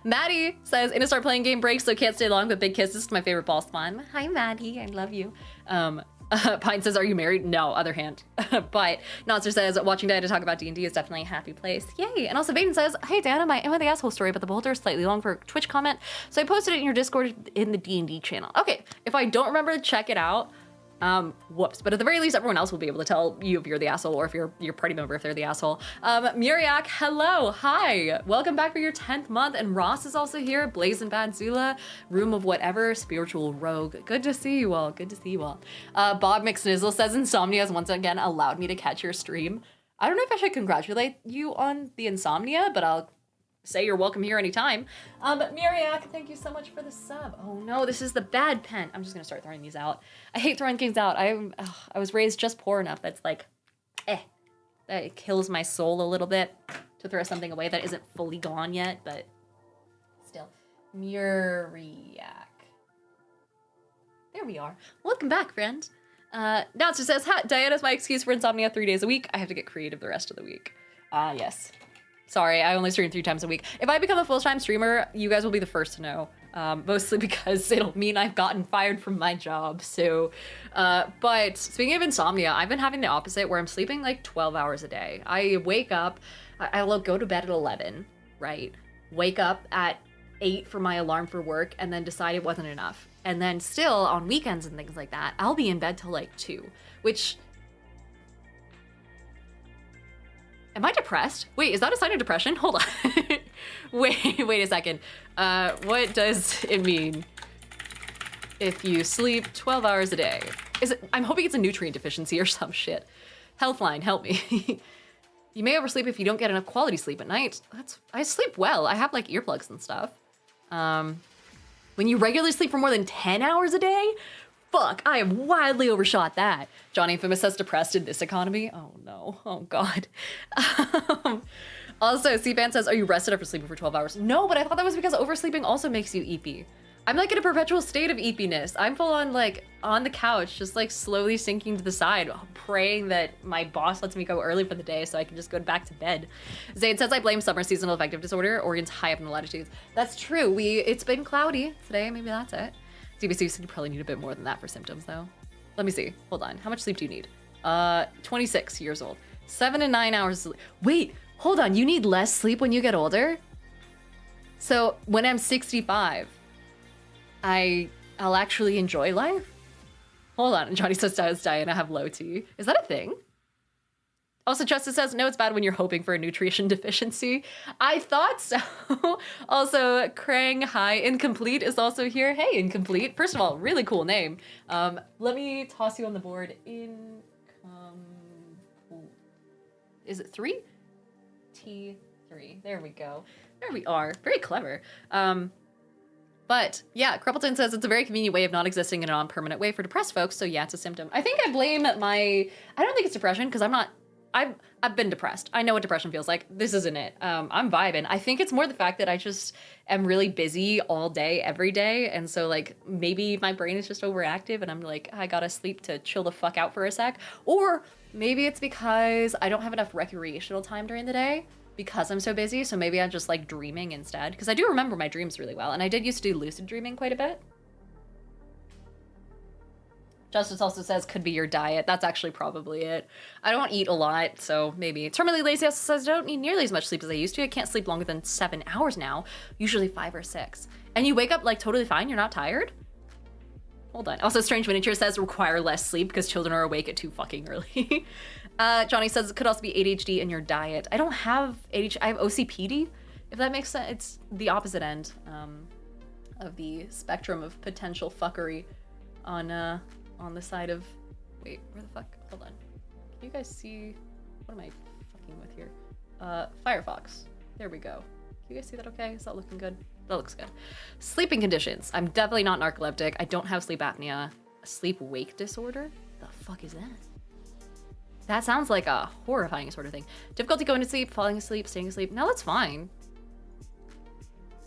Maddie says, in a start playing game breaks, so can't stay long, but big kisses to my favorite boss spawn. Hi, Maddie, I love you. Pine says, are you married? No, other hand. But Nonster says, watching Diana talk about D&D is definitely a happy place. Yay. And also Vaden says, hey, Diana, my Am I the Asshole story about the beholder is slightly long for a Twitch comment, so I posted it in your Discord in the D&D channel. Okay, if I don't remember to check it out, whoops. But at the very least, everyone else will be able to tell you if you're the asshole or if you're your party member if they're the asshole. Muriak, hello, hi. Welcome back for your 10th month. And Ross is also here. Blazing Bad Zula, Room of Whatever, Spiritual Rogue. Good to see you all. Good to see you all. Bob McSnizzle says Insomnia has once again allowed me to catch your stream. I don't know if I should congratulate you on the insomnia, but I'll say you're welcome here anytime. Miriak, thank you so much for the sub. Oh no, this is the bad pen. I'm just gonna start throwing these out. I hate throwing things out. I was raised just poor enough that's like, that it kills my soul a little bit to throw something away that isn't fully gone yet, but still. Miriak. There we are. Welcome back, friend. Nancy says, Diana's my excuse for insomnia 3 days a week. I have to get creative the rest of the week. Yes. Sorry, I only stream 3 times a week. If I become a full-time streamer, you guys will be the first to know. Mostly because it'll mean I've gotten fired from my job. So, but speaking of insomnia, I've been having the opposite where I'm sleeping like 12 hours a day. I wake up, I'll go to bed at 11, right? Wake up at 8 for my alarm for work and then decide it wasn't enough. And then still on weekends and things like that, I'll be in bed till like 2, which... Am I depressed? Wait, is that a sign of depression? Hold on. wait a second. What does it mean if you sleep 12 hours a day? I'm hoping it's a nutrient deficiency or some shit. Healthline, help me. You may oversleep if you don't get enough quality sleep at night. I sleep well. I have like earplugs and stuff. When you regularly sleep for more than 10 hours a day? Fuck, I have wildly overshot that. Johnny Infamous says depressed in this economy. Oh no, oh God. Also, C-Fan says, are you rested after sleeping for 12 hours? No, but I thought that was because oversleeping also makes you eepy. I'm like in a perpetual state of eepiness. I'm full on like on the couch, just like slowly sinking to the side, praying that my boss lets me go early for the day so I can just go back to bed. Zayd says I blame summer seasonal affective disorder. Oregon's high up in the latitudes. That's true. It's been cloudy today. Maybe that's it. CBC said you probably need a bit more than that for symptoms though. Let me see. Hold on. How much sleep do you need? 26 years old. 7 to 9 hours sleep. Wait, hold on. You need less sleep when you get older? So when I'm 65, I'll actually enjoy life? Hold on. Johnny says, does Diana have low T? Is that a thing? Also, Justice says, no, it's bad when you're hoping for a nutrition deficiency. I thought so. Also, Krang, hi, Incomplete is also here. Hey, Incomplete. First of all, really cool name. Let me toss you on the board. Is it 3? T3. There we go. There we are. Very clever. But yeah, Cruppleton says it's a very convenient way of not existing in a non-permanent way for depressed folks. So yeah, it's a symptom. I think I blame I don't think it's depression because I've been depressed. I know what depression feels like. This isn't it. I'm vibing. I think it's more the fact that I just am really busy all day, every day. And so like maybe my brain is just overactive and I'm like, I gotta sleep to chill the fuck out for a sec. Or maybe it's because I don't have enough recreational time during the day because I'm so busy. So maybe I'm just like dreaming instead. Because I do remember my dreams really well. And I did used to do lucid dreaming quite a bit. Justice also says could be your diet. That's actually probably it. I don't eat a lot, so maybe. Terminally Lazy also says I don't need nearly as much sleep as I used to. I can't sleep longer than 7 hours now, usually 5 or 6. And you wake up like totally fine, you're not tired? Hold on. Also, Strange Miniature says require less sleep because children are awake at too fucking early. Johnny says it could also be ADHD in your diet. I don't have ADHD, I have OCPD, if that makes sense. It's the opposite end of the spectrum of potential fuckery on the side of, wait, where the fuck, hold on. Can you guys see, what am I fucking with here? Firefox, there we go. Can you guys see that okay? Is that looking good? That looks good. Sleeping conditions. I'm definitely not narcoleptic. I don't have sleep apnea. Sleep-wake disorder? The fuck is that? That sounds like a horrifying sort of thing. Difficulty going to sleep, falling asleep, staying asleep. No, that's fine.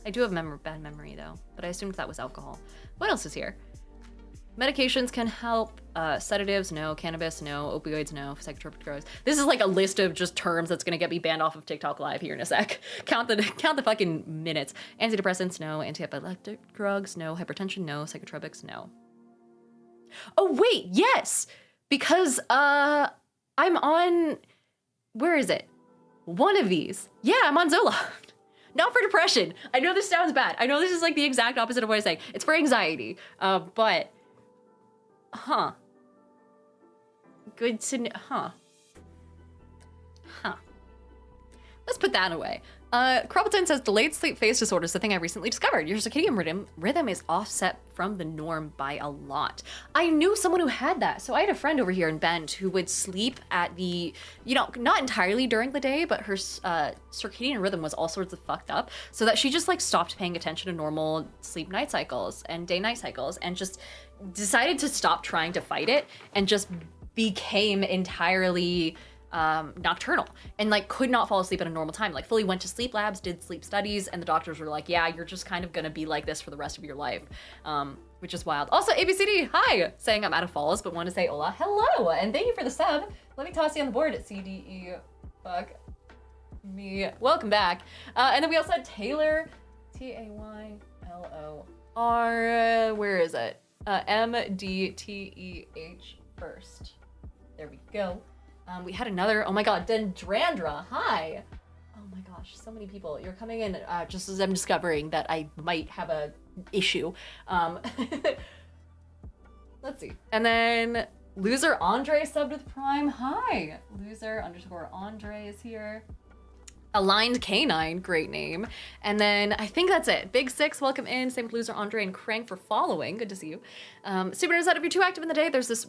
I do have bad memory though, but I assumed that was alcohol. What else is here? Medications can help. Sedatives, no. Cannabis, no. Opioids, no. Psychotropic drugs. This is like a list of just terms that's gonna get me banned off of TikTok Live here in a sec. Count the fucking minutes. Antidepressants, no. Antiepileptic drugs, no. Hypertension, no. Psychotropics, no. Oh wait, yes, because I'm on. Where is it? One of these. Yeah, I'm on Zoloft. Not for depression. I know this sounds bad. I know this is like the exact opposite of what I say. It's for anxiety. But. Huh. Good to know. Huh. Let's put that away. Cruppleton says delayed sleep phase disorder is the thing I recently discovered. Your circadian rhythm is offset from the norm by a lot. I knew someone who had that. So I had a friend over here in Bend who would sleep at the, not entirely during the day, but her circadian rhythm was all sorts of fucked up so that she just like stopped paying attention to normal sleep night cycles and day night cycles and just decided to stop trying to fight it and just became entirely nocturnal and like could not fall asleep at a normal time. Like fully went to sleep labs, did sleep studies, and the doctors were like, yeah, you're just kind of gonna be like this for the rest of your life, which is wild. Also, ABCD, hi, saying I'm out of follows, but want to say hola, hello, and thank you for the sub. Let me toss you on the board at CDE, fuck me. Welcome back. And then we also had Taylor, Taylor, where is it? MDTEH first. There we go. We had another, oh my god, Dendrandra, hi. Oh my gosh, so many people. You're coming in just as I'm discovering that I might have a issue. Let's see. And then Loser Andre subbed with Prime, hi. Loser_Andre is here. Aligned Canine, great name. And then I think that's it. Big Six, welcome in. Same with Loser Andre and Crank for following. Good to see you. Super knows that if you're too active in the day, there's this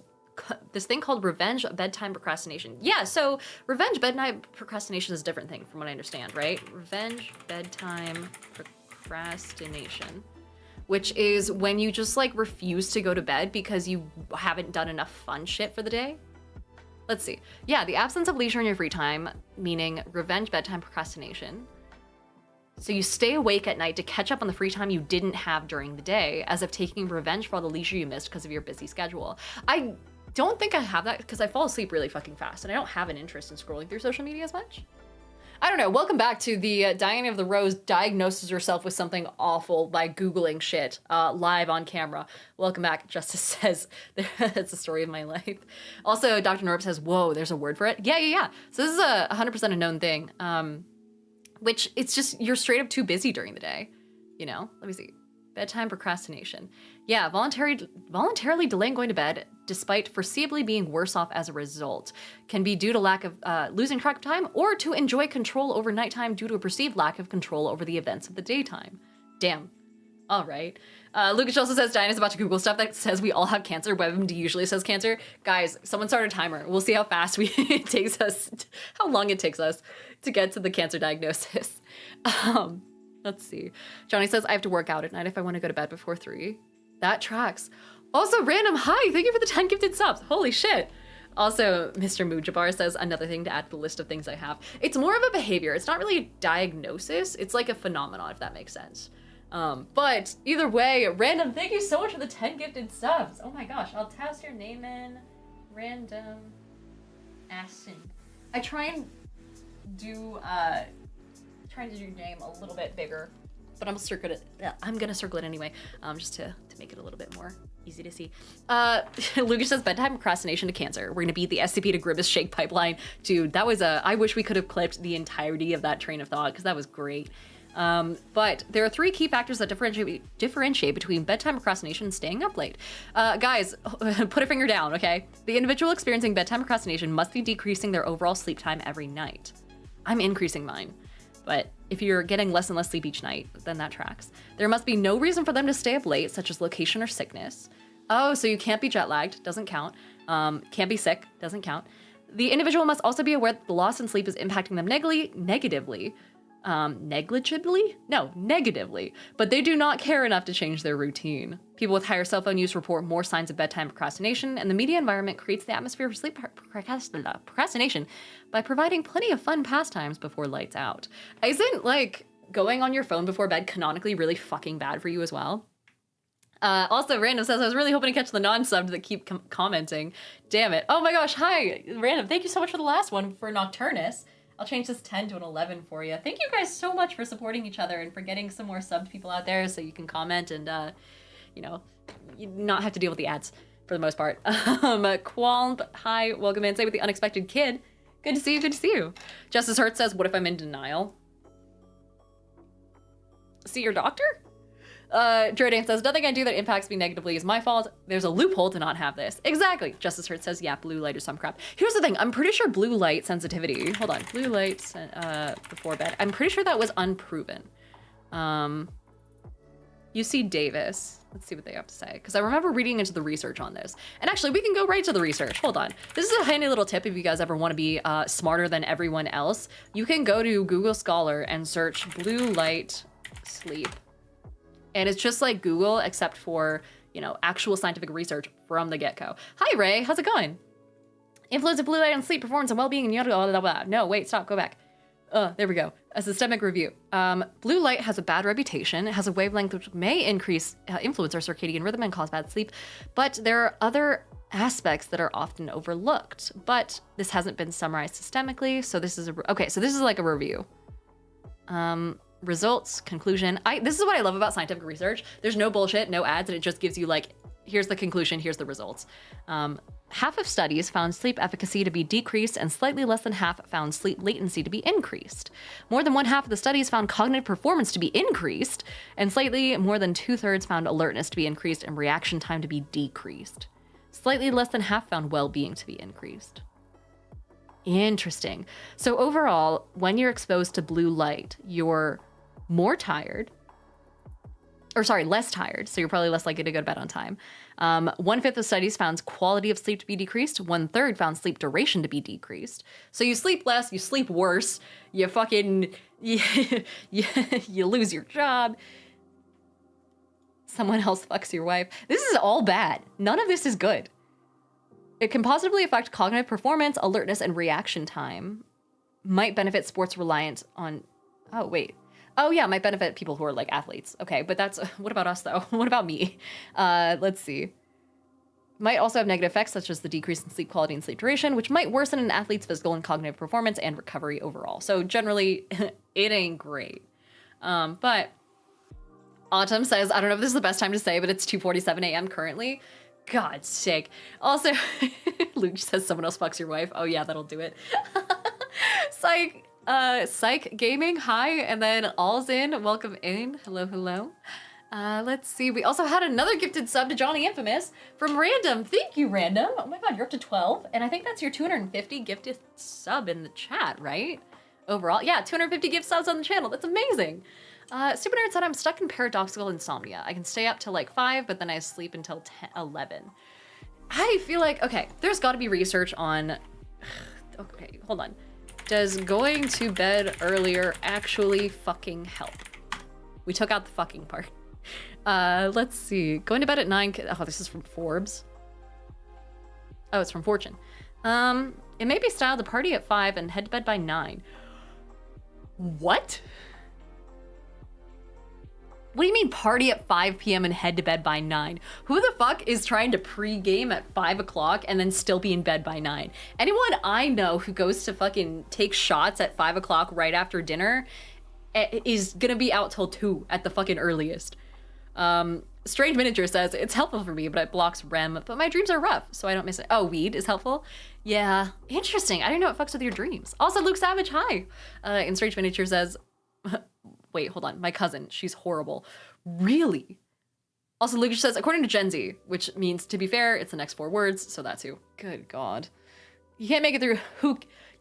thing called revenge bedtime procrastination. Yeah, so revenge bedtime procrastination is a different thing from what I understand, right? Revenge bedtime procrastination, which is when you just like refuse to go to bed because you haven't done enough fun shit for the day. Let's see. Yeah, the absence of leisure in your free time, meaning revenge bedtime procrastination. So you stay awake at night to catch up on the free time you didn't have during the day, as if taking revenge for all the leisure you missed because of your busy schedule. I don't think I have that because I fall asleep really fucking fast and I don't have an interest in scrolling through social media as much. I don't know. Welcome back to the Diana of the Rose diagnoses herself with something awful by Googling shit live on camera. Welcome back. Justice says that's the story of my life. Also, Dr. Norb says, whoa, there's a word for it. Yeah. So this is a 100% a known thing, which it's just you're straight up too busy during the day. Let me see. Bedtime procrastination. Yeah, voluntarily delaying going to bed, despite foreseeably being worse off as a result, can be due to lack of losing track of time, or to enjoy control over nighttime due to a perceived lack of control over the events of the daytime. Damn. All right. Lucas also says Diana's about to Google stuff that says we all have cancer. WebMD usually says cancer. Guys, someone start a timer. We'll see how fast it takes us, how long it takes us to get to the cancer diagnosis. Let's see. Johnny says I have to work out at night if I want to go to bed before 3. That tracks. Also, random hi. Thank you for the 10 gifted subs. Holy shit. Also, Mr. Mujabar says another thing to add to the list of things I have. It's more of a behavior. It's not really a diagnosis. It's like a phenomenon, if that makes sense. But either way, random, thank you so much for the 10 gifted subs. Oh my gosh, I'll test your name in random Aston. I try and do your name a little bit bigger, but I'm gonna circle it anyway, just to make it a little bit more easy to see. Lucas says bedtime procrastination to cancer. We're gonna beat the SCP to Grimace Shake pipeline. Dude, that was I wish we could have clipped the entirety of that train of thought, because that was great. But there are 3 key factors that differentiate between bedtime procrastination and staying up late. Guys, put a finger down, okay? The individual experiencing bedtime procrastination must be decreasing their overall sleep time every night. I'm increasing mine, but if you're getting less and less sleep each night, then that tracks. There must be no reason for them to stay up late, such as location or sickness. Oh, so you can't be jet lagged, doesn't count. Can't be sick, doesn't count. The individual must also be aware that the loss in sleep is impacting them negatively, but they do not care enough to change their routine. People with higher cell phone use report more signs of bedtime procrastination, and the media environment creates the atmosphere for sleep procrastination by providing plenty of fun pastimes before lights out. Isn't, like, going on your phone before bed canonically really fucking bad for you as well? Also, Random says, I was really hoping to catch the non-subbed that keep commenting. Damn it. Oh my gosh, hi, Random. Thank you so much for the last one for Nocturnus. I'll change this 10 to an 11 for you. Thank you guys so much for supporting each other and for getting some more subbed people out there so you can comment and, you know, not have to deal with the ads for the most part. Qualm, hi, welcome in. Say with the unexpected kid. Good to see you, good to see you. Justice Hurt says, what if I'm in denial? See your doctor? Jordan says, nothing I do that impacts me negatively is my fault. There's a loophole to not have this. Exactly. Justice Hurt says, yeah, blue light or some crap. Here's the thing. I'm pretty sure blue light sensitivity. Hold on. Blue light before bed. I'm pretty sure that was unproven. UC Davis. Let's see what they have to say. Because I remember reading into the research on this. And actually, we can go right to the research. Hold on. This is a handy little tip if you guys ever want to be smarter than everyone else. You can go to Google Scholar and search blue light sleep. And it's just like Google, except for, you know, actual scientific research from the get-go. Hi, Ray. How's it going? Influence of blue light on sleep, performance, and well-being, and yada, blah, blah, blah. No, wait, stop, go back. There we go. A systemic review. Blue light has a bad reputation. It has a wavelength which may influence our circadian rhythm and cause bad sleep. But there are other aspects that are often overlooked. But this hasn't been summarized systemically, so this is so this is like a review. Results, conclusion. This is what I love about scientific research. There's no bullshit, no ads, and it just gives you like, here's the conclusion, here's the results. Half of studies found sleep efficacy to be decreased, and slightly less than half found sleep latency to be increased. More than 1/2 of the studies found cognitive performance to be increased, and slightly more than 2/3 found alertness to be increased and reaction time to be decreased. Slightly less than half found well-being to be increased. Interesting. So overall, when you're exposed to blue light, you're more tired, less tired, so you're probably less likely to go to bed on time. 1/5 of studies found quality of sleep to be decreased. 1/3 found sleep duration to be decreased. So you sleep less, you sleep worse, you fucking, you lose your job. Someone else fucks your wife. This is all bad. None of this is good. It can positively affect cognitive performance, alertness, and reaction time. Might benefit sports reliant on, might benefit people who are like athletes. Okay, but that's, what about us though? What about me? Let's see. Might also have negative effects such as the decrease in sleep quality and sleep duration, which might worsen an athlete's physical and cognitive performance and recovery overall. So generally, it ain't great. But Autumn says, I don't know if this is the best time to say, but it's 2:47 a.m. currently. God's sake. Also, Luke says someone else fucks your wife. Oh yeah, that'll do it. Psych Gaming, hi, and then All's in, welcome in. Hello, hello. Let's see. We also had another gifted sub to Johnny Infamous from Random. Thank you, Random. Oh my god, you're up to 12. And I think that's your 250 gifted sub in the chat, right? Overall, yeah, 250 gift subs on the channel. That's amazing. Super Nerd said, I'm stuck in paradoxical insomnia. I can stay up till like 5, but then I sleep until 11. I feel like, okay, there's got to be research on, okay, hold on. Does going to bed earlier actually fucking help? We took out the fucking part. Let's see. Going to bed at 9, oh, this is from Forbes. Oh, it's from Fortune. It may be styled to party at 5 and head to bed by 9. What? What do you mean party at 5 p.m. and head to bed by 9? Who the fuck is trying to pre-game at 5 o'clock and then still be in bed by 9? Anyone I know who goes to fucking take shots at 5 o'clock right after dinner is gonna be out till 2 at the fucking earliest. Strange Miniature says, it's helpful for me, but it blocks REM, but my dreams are rough, so I don't miss it. Oh, weed is helpful? Yeah, interesting. I didn't know it fucks with your dreams. Also, Luke Savage, hi. And Strange Miniature says, wait, hold on. My cousin, she's horrible. Really? Also, Luke says, according to Gen Z, which means, to be fair, it's the next 4 words, so that's who. Good God. You can't make it through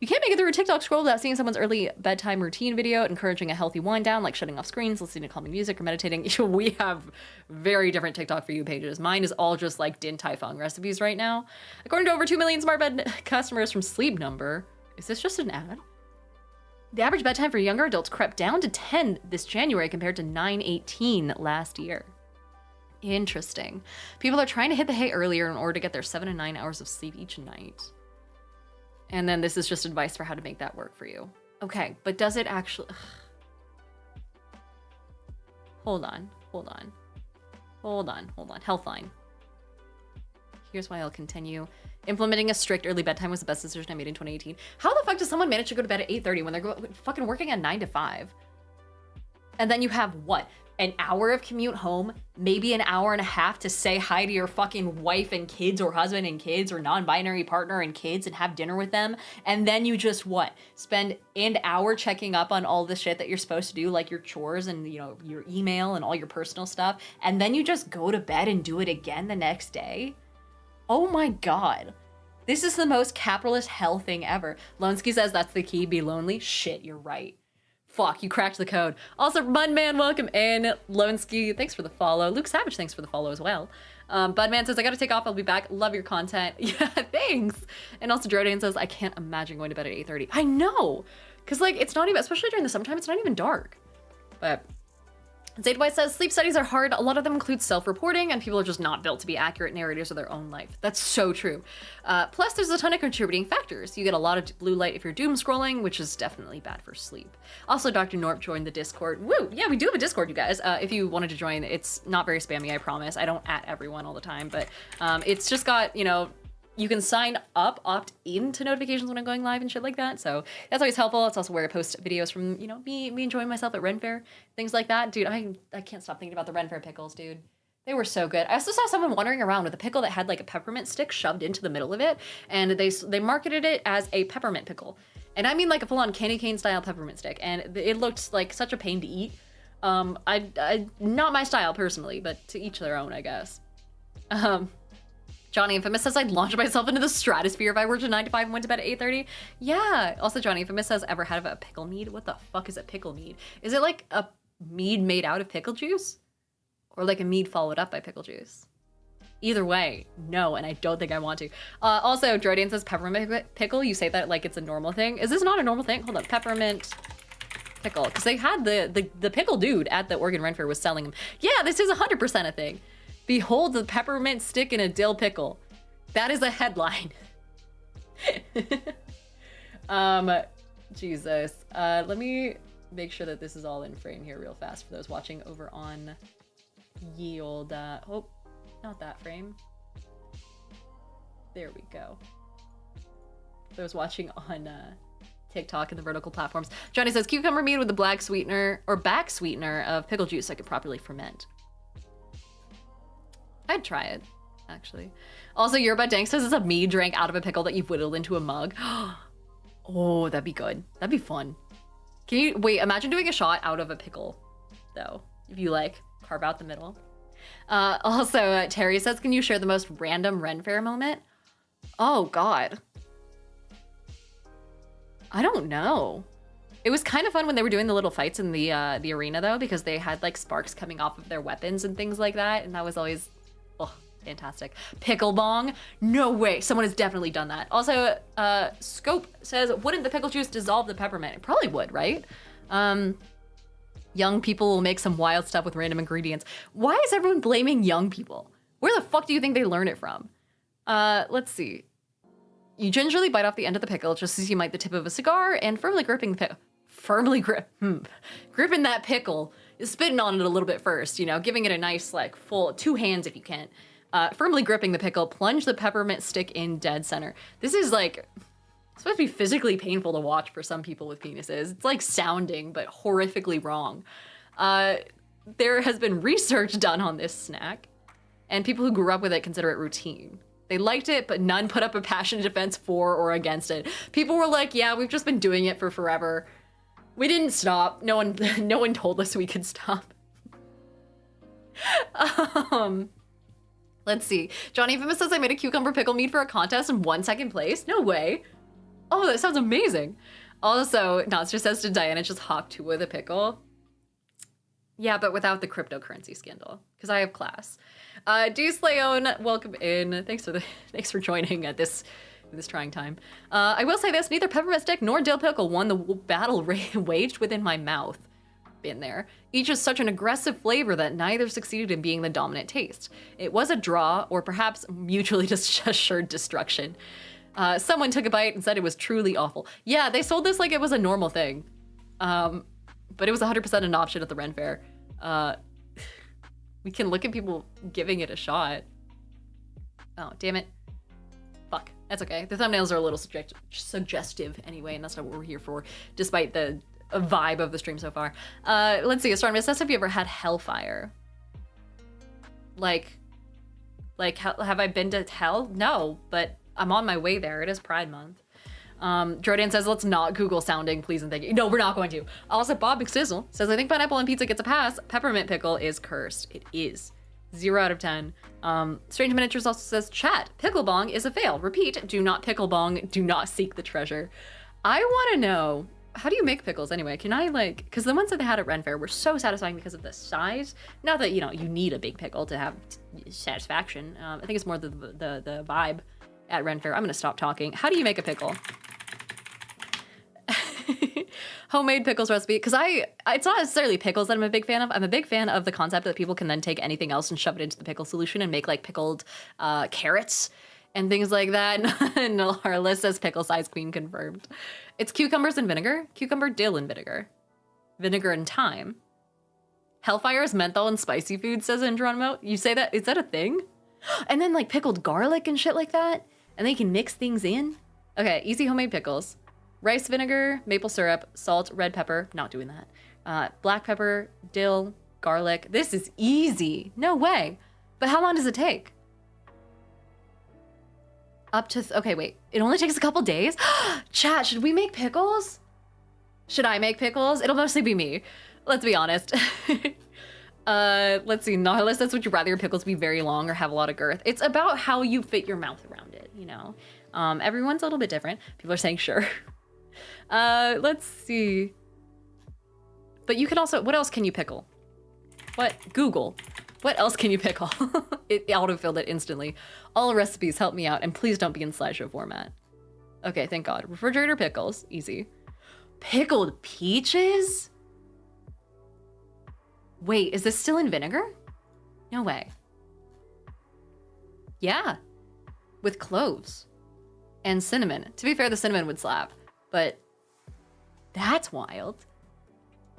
You can't make it through a TikTok scroll without seeing someone's early bedtime routine video encouraging a healthy wind down, like shutting off screens, listening to calming music, or meditating. We have very different TikTok for you pages. Mine is all just like Din Tai Fung recipes right now. According to over 2 million smart bed customers from Sleep Number, is this just an ad? The average bedtime for younger adults crept down to 10 this January compared to 9:18 last year. Interesting. People are trying to hit the hay earlier in order to get their 7 to 9 hours of sleep each night. And then this is just advice for how to make that work for you. Okay, but does it actually... Hold on. Healthline. Here's why I'll continue. Implementing a strict early bedtime was the best decision I made in 2018. How the fuck does someone manage to go to bed at 8:30 when they're fucking working at 9 to 5? And then you have, what, an hour of commute home, maybe an hour and a half to say hi to your fucking wife and kids or husband and kids or non-binary partner and kids and have dinner with them. And then you just, what, spend an hour checking up on all the shit that you're supposed to do, like your chores and, you know, your email and all your personal stuff. And then you just go to bed and do it again the next day. Oh my God. This is the most capitalist hell thing ever. Lonsky says that's the key, be lonely. Shit, you're right. Fuck, you cracked the code. Also, Budman, welcome in. Lonsky, thanks for the follow. Luke Savage, thanks for the follow as well. Budman says, I gotta take off, I'll be back. Love your content. Yeah, thanks. And also, Jordan says, I can't imagine going to bed at 8:30. I know, because like, it's not even, especially during the summertime, it's not even dark. But Zaid White says, sleep studies are hard. A lot of them include self-reporting, and people are just not built to be accurate narrators of their own life. That's so true. Plus, there's a ton of contributing factors. You get a lot of blue light if you're doom scrolling, which is definitely bad for sleep. Also, Dr. Norp joined the Discord. Woo! Yeah, we do have a Discord, you guys. If you wanted to join, it's not very spammy, I promise. I don't at everyone all the time, but it's just got, you know, you can sign up, opt into notifications when I'm going live and shit like that. So that's always helpful. It's also where I post videos from, you know, me enjoying myself at Ren Fair, things like that. Dude, I can't stop thinking about the Ren Fair pickles, dude. They were so good. I also saw someone wandering around with a pickle that had like a peppermint stick shoved into the middle of it. And they marketed it as a peppermint pickle. And I mean like a full-on candy cane style peppermint stick. And it looked like such a pain to eat. I not my style personally, but to each their own, I guess. Johnny Infamous says, I'd launch myself into the stratosphere if I worked a 9 to 5 and went to bed at 8:30. Yeah. Also, Johnny Infamous says, ever had a pickle mead? What the fuck is a pickle mead? Is it like a mead made out of pickle juice? Or like a mead followed up by pickle juice? Either way, no, and I don't think I want to. Also, Jordan says, peppermint pickle? You say that like it's a normal thing. Is this not a normal thing? Hold up, peppermint pickle. Because they had the pickle dude at the Oregon Ren Fair was selling them. Yeah, this is 100% a thing. Behold the peppermint stick in a dill pickle. That is a headline. Jesus. Let me make sure that this is all in frame here real fast for those watching over on Yield. Oh, not that frame. There we go. Those watching on TikTok and the vertical platforms. Johnny says, cucumber mead with the black sweetener or back sweetener of pickle juice so I could properly ferment. I'd try it, actually. Also, Yerba Dank says it's a mead drink out of a pickle that you've whittled into a mug. Oh, that'd be good. That'd be fun. Can you, wait, imagine doing a shot out of a pickle, though. if you like, carve out the middle. Also, Terry says, can you share the most random Ren Fair moment? Oh, God. I don't know. It was kind of fun when they were doing the little fights in the arena, though, because they had, like, sparks coming off of their weapons and things like that, and that was always, oh, fantastic. Pickle bong? No way. Someone has definitely done that. Also, Scope says, wouldn't the pickle juice dissolve the peppermint? It probably would, right? Young people will make some wild stuff with random ingredients. Why is everyone blaming young people? Where the fuck do you think they learn it from? Let's see. You gingerly bite off the end of the pickle just as you might the tip of a cigar, and firmly gripping the gripping that pickle is spitting on it a little bit first, you know, giving it a nice, like, full 2 hands if you can. Firmly gripping the pickle, plunge the peppermint stick in dead center. This is like, it's supposed to be physically painful to watch for some people with penises. It's like sounding, but horrifically wrong. There has been research done on this snack, and people who grew up with it consider it routine. They liked it, but none put up a passionate defense for or against it. People were like, yeah, we've just been doing it for forever. We didn't stop. No one told us we could stop. Let's see. Johnny Infamous says I made a cucumber pickle mead for a contest and won second place. No way. Oh, that sounds amazing. Also, Notster says to Diana, just hawk 2 with a pickle. Yeah, but without the cryptocurrency scandal, because I have class. Deuce Leon, welcome in. Thanks for joining at this trying time. I will say this: neither peppermint stick nor dill pickle won the battle waged within my mouth. Been there. Each is such an aggressive flavor that neither succeeded in being the dominant taste. It was a draw, or perhaps mutually just assured destruction. Someone took a bite and said it was truly awful. Yeah, they sold this like it was a normal thing. But it was 100% an option at the Ren Fair. We can look at people giving it a shot. Oh, damn it. Fuck, that's okay. The thumbnails are a little suggestive anyway, and that's not what we're here for, despite the vibe of the stream so far. Let's see, Astronomy says, have you ever had Hellfire? Like, have I been to hell? No, but I'm on my way there. It is Pride Month. Jordan says, let's not Google sounding, please and thank you. No, we're not going to. Also, Bob McSizzle says, I think pineapple on pizza gets a pass. Peppermint pickle is cursed. It is. 0 out of 10. Strange Miniatures also says, chat, pickle bong is a fail. Repeat, do not pickle bong, do not seek the treasure. I want to know, how do you make pickles anyway? Can I, like, because the ones that they had at Ren Fair were so satisfying because of the size. Not that, you know, you need a big pickle to have satisfaction. I think it's more the vibe at Ren Fair. I'm going to stop talking. How do you make a pickle? Homemade pickles recipe, because it's not necessarily pickles that I'm a big fan of. I'm a big fan of the concept that people can then take anything else and shove it into the pickle solution and make like pickled carrots and things like that. And our list says pickle size queen confirmed. It's cucumbers and vinegar, cucumber, dill, and vinegar and thyme. Hellfire is menthol and spicy food, says Andronimo. You say that? Is that a thing? And then like pickled garlic and shit like that, and then you can mix things in. Okay, easy homemade pickles. Rice vinegar, maple syrup, salt, red pepper, not doing that. Black pepper, dill, garlic. This is easy. No way. But how long does it take? Okay, wait. It only takes a couple days? Chat, should we make pickles? Should I make pickles? It'll mostly be me. Let's be honest. Let's see. Nautilus says, would you rather your pickles be very long or have a lot of girth? It's about how you fit your mouth around it, you know? Everyone's a little bit different. People are saying sure. Let's see. But you can also, what else can you pickle? What? Google. What else can you pickle? It autofilled it instantly. All recipes help me out, and please don't be in slideshow format. Okay, thank God. Refrigerator pickles, easy. Pickled peaches? Wait, is this still in vinegar? No way. Yeah, with cloves and cinnamon. To be fair, the cinnamon would slap, but that's wild.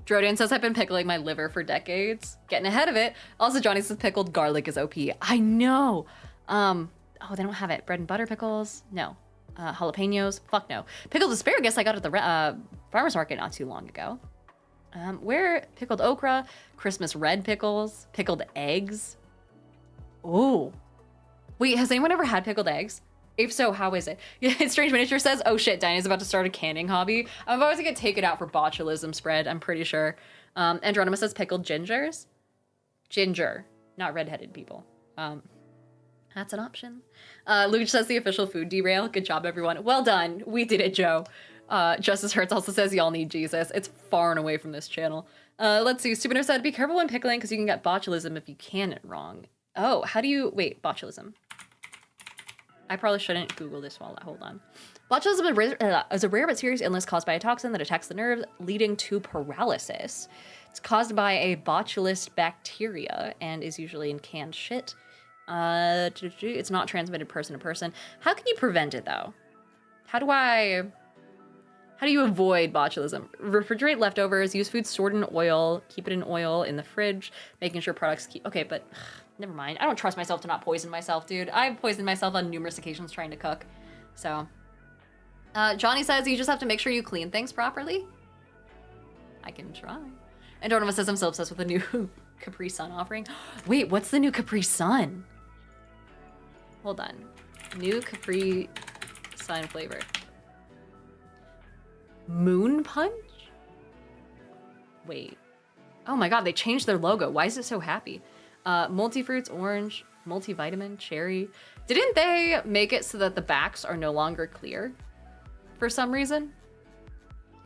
Drodan says, I've been pickling my liver for decades. Getting ahead of it. Also, Johnny says pickled garlic is OP. I know. Oh, they don't have it. Bread and butter pickles? No. Jalapenos? Fuck no. Pickled asparagus I got at the farmer's market not too long ago. Where pickled okra, Christmas red pickles, pickled eggs. Oh. Wait, has anyone ever had pickled eggs? If so, how is it? Strange Miniature says, oh shit, Diana's about to start a canning hobby. I'm about to get taken out for botulism spread, I'm pretty sure. Andronymous says pickled gingers. Ginger, not redheaded people. That's an option. Luke says the official food derail. Good job, everyone. Well done. We did it, Joe. Justice Hurts also says y'all need Jesus. It's far and away from this channel. Let's see. Stupiner said, be careful when pickling because you can get botulism if you can it wrong. Oh, how do you... Wait, botulism. I probably shouldn't Google this while... Hold on. Botulism is a rare but serious illness caused by a toxin that attacks the nerves, leading to paralysis. It's caused by a botulus bacteria and is usually in canned shit. It's not transmitted person to person. How can you prevent it, though? How do you avoid botulism? Refrigerate leftovers, use food stored in oil, keep it in oil in the fridge, making sure products keep... Okay, but never mind. I don't trust myself to not poison myself, dude. I've poisoned myself on numerous occasions trying to cook. So, Johnny says you just have to make sure you clean things properly. I can try. And Donovan says I'm so obsessed with the new Capri Sun offering. Wait, what's the new Capri Sun? Hold on. New Capri Sun flavor. Moon Punch? Wait. Oh my god, they changed their logo. Why is it so happy? Multi-fruits, orange, multivitamin, cherry. Didn't they make it so that the backs are no longer clear for some reason?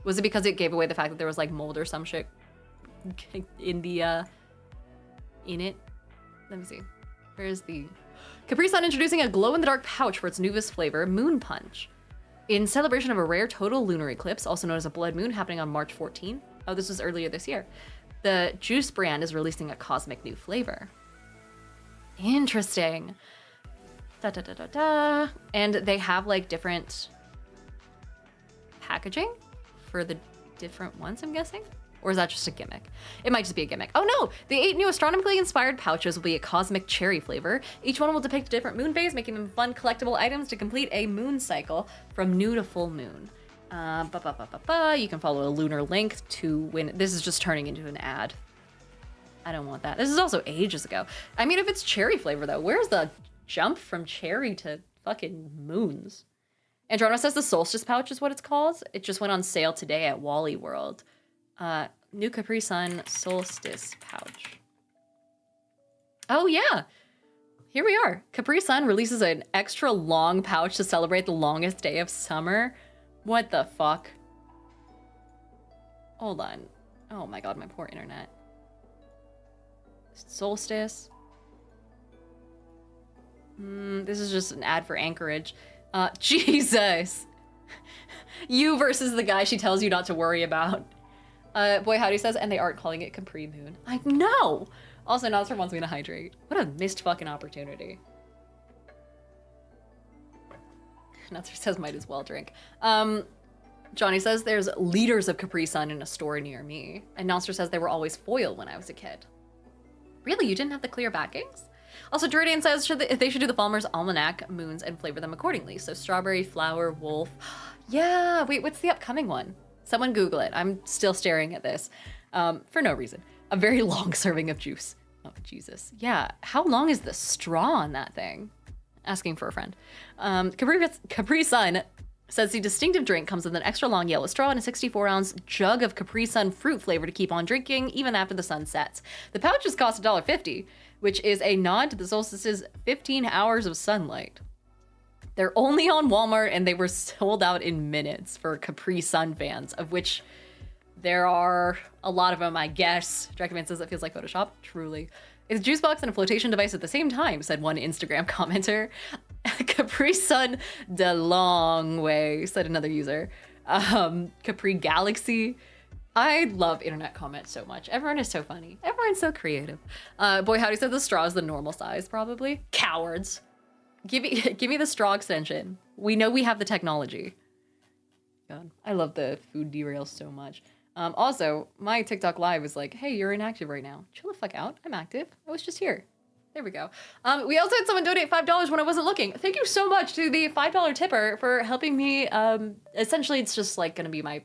Was it because it gave away the fact that there was like mold or some shit in the, in it? Let me see. Where's the... Capri Sun introducing a glow-in-the-dark pouch for its newest flavor, Moon Punch. In celebration of a rare total lunar eclipse, also known as a blood moon, happening on March 14th. Oh, this was earlier this year. The juice brand is releasing a cosmic new flavor. Interesting. And they have like different packaging for the different ones, I'm guessing? Or is that just a gimmick? It might just be a gimmick. Oh no! The 8 new astronomically inspired pouches will be a cosmic cherry flavor. Each one will depict a different moon phase, making them fun collectible items to complete a moon cycle from new to full moon. You can follow a lunar link to win. This is just turning into an ad. I don't want that. This is also ages ago. I mean, if it's cherry flavor though, where's the jump from cherry to fucking moons? Androna says the solstice pouch is what it's called. It just went on sale today at Wally World. New Capri Sun solstice pouch. Oh yeah, here we are. Capri Sun releases an extra long pouch to celebrate the longest day of summer. What the fuck? Hold on. Oh my god, my poor internet. Solstice. This is just an ad for Anchorage. Jesus. You versus the guy she tells you not to worry about. Boy Howdy says, and they aren't calling it Capri Moon. I know! Also, Nazar wants me to hydrate. What a missed fucking opportunity. Nazar says, might as well drink. Johnny says, there's liters of Capri Sun in a store near me. And Nazar says, they were always foil when I was a kid. Really? You didn't have the clear backings? Also, Duridian says they should do the Falmer's Almanac moons and flavor them accordingly. So strawberry, flower, wolf. Yeah, wait, what's the upcoming one? Someone Google it. I'm still staring at this for no reason. A very long serving of juice. Oh, Jesus. Yeah, how long is the straw on that thing? Asking for a friend. Capri Sun says the distinctive drink comes with an extra long yellow straw and a 64-ounce jug of Capri Sun fruit flavor to keep on drinking even after the sun sets. The pouches cost $1.50, which is a nod to the solstice's 15 hours of sunlight. They're only on Walmart and they were sold out in minutes for Capri Sun fans, of which there are a lot of them, I guess. Dracoman says it feels like Photoshop. Truly. It's a juice box and a flotation device at the same time, said one Instagram commenter. Capri Sun the long way, said another user. Capri Galaxy. I love internet comments so much. Everyone is so funny. Everyone's so creative. Boy Howdy said the straw is the normal size, probably. Cowards. Give me the straw extension. We know we have the technology. God, I love the food derails so much. Also, my TikTok live is like, hey, you're inactive right now. Chill the fuck out. I'm active. I was just here. There we go. We also had someone donate $5 when I wasn't looking. Thank you so much to the $5 tipper for helping me. Essentially, it's just like gonna be my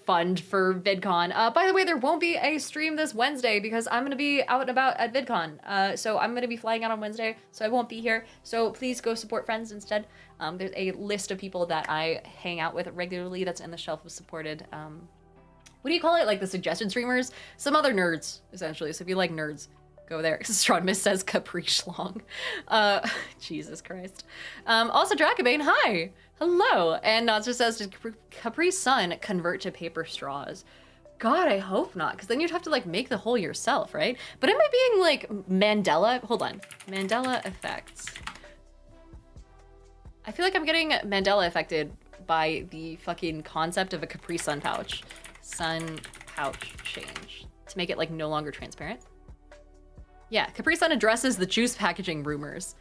fund for VidCon. By the way, there won't be a stream this Wednesday because I'm going to be out and about at VidCon. So I'm going to be flying out on Wednesday, so I won't be here. So please go support friends instead. There's a list of people that I hang out with regularly that's in the shelf of supported, what do you call it? Like the suggested streamers? Some other nerds, essentially. So if you like nerds, Go there. Astronomus says Capri Schlong. Jesus Christ. Also, Dracobane, hi. Hello. And Nazra says, did Capri Sun convert to paper straws? God, I hope not, because then you'd have to like make the hole yourself, right? But am I being like Mandela? Hold on. Mandela effects. I feel like I'm getting Mandela affected by the fucking concept of a Capri Sun pouch. Sun pouch change. To make it like no longer transparent. Yeah, Capri Sun addresses the juice packaging rumors.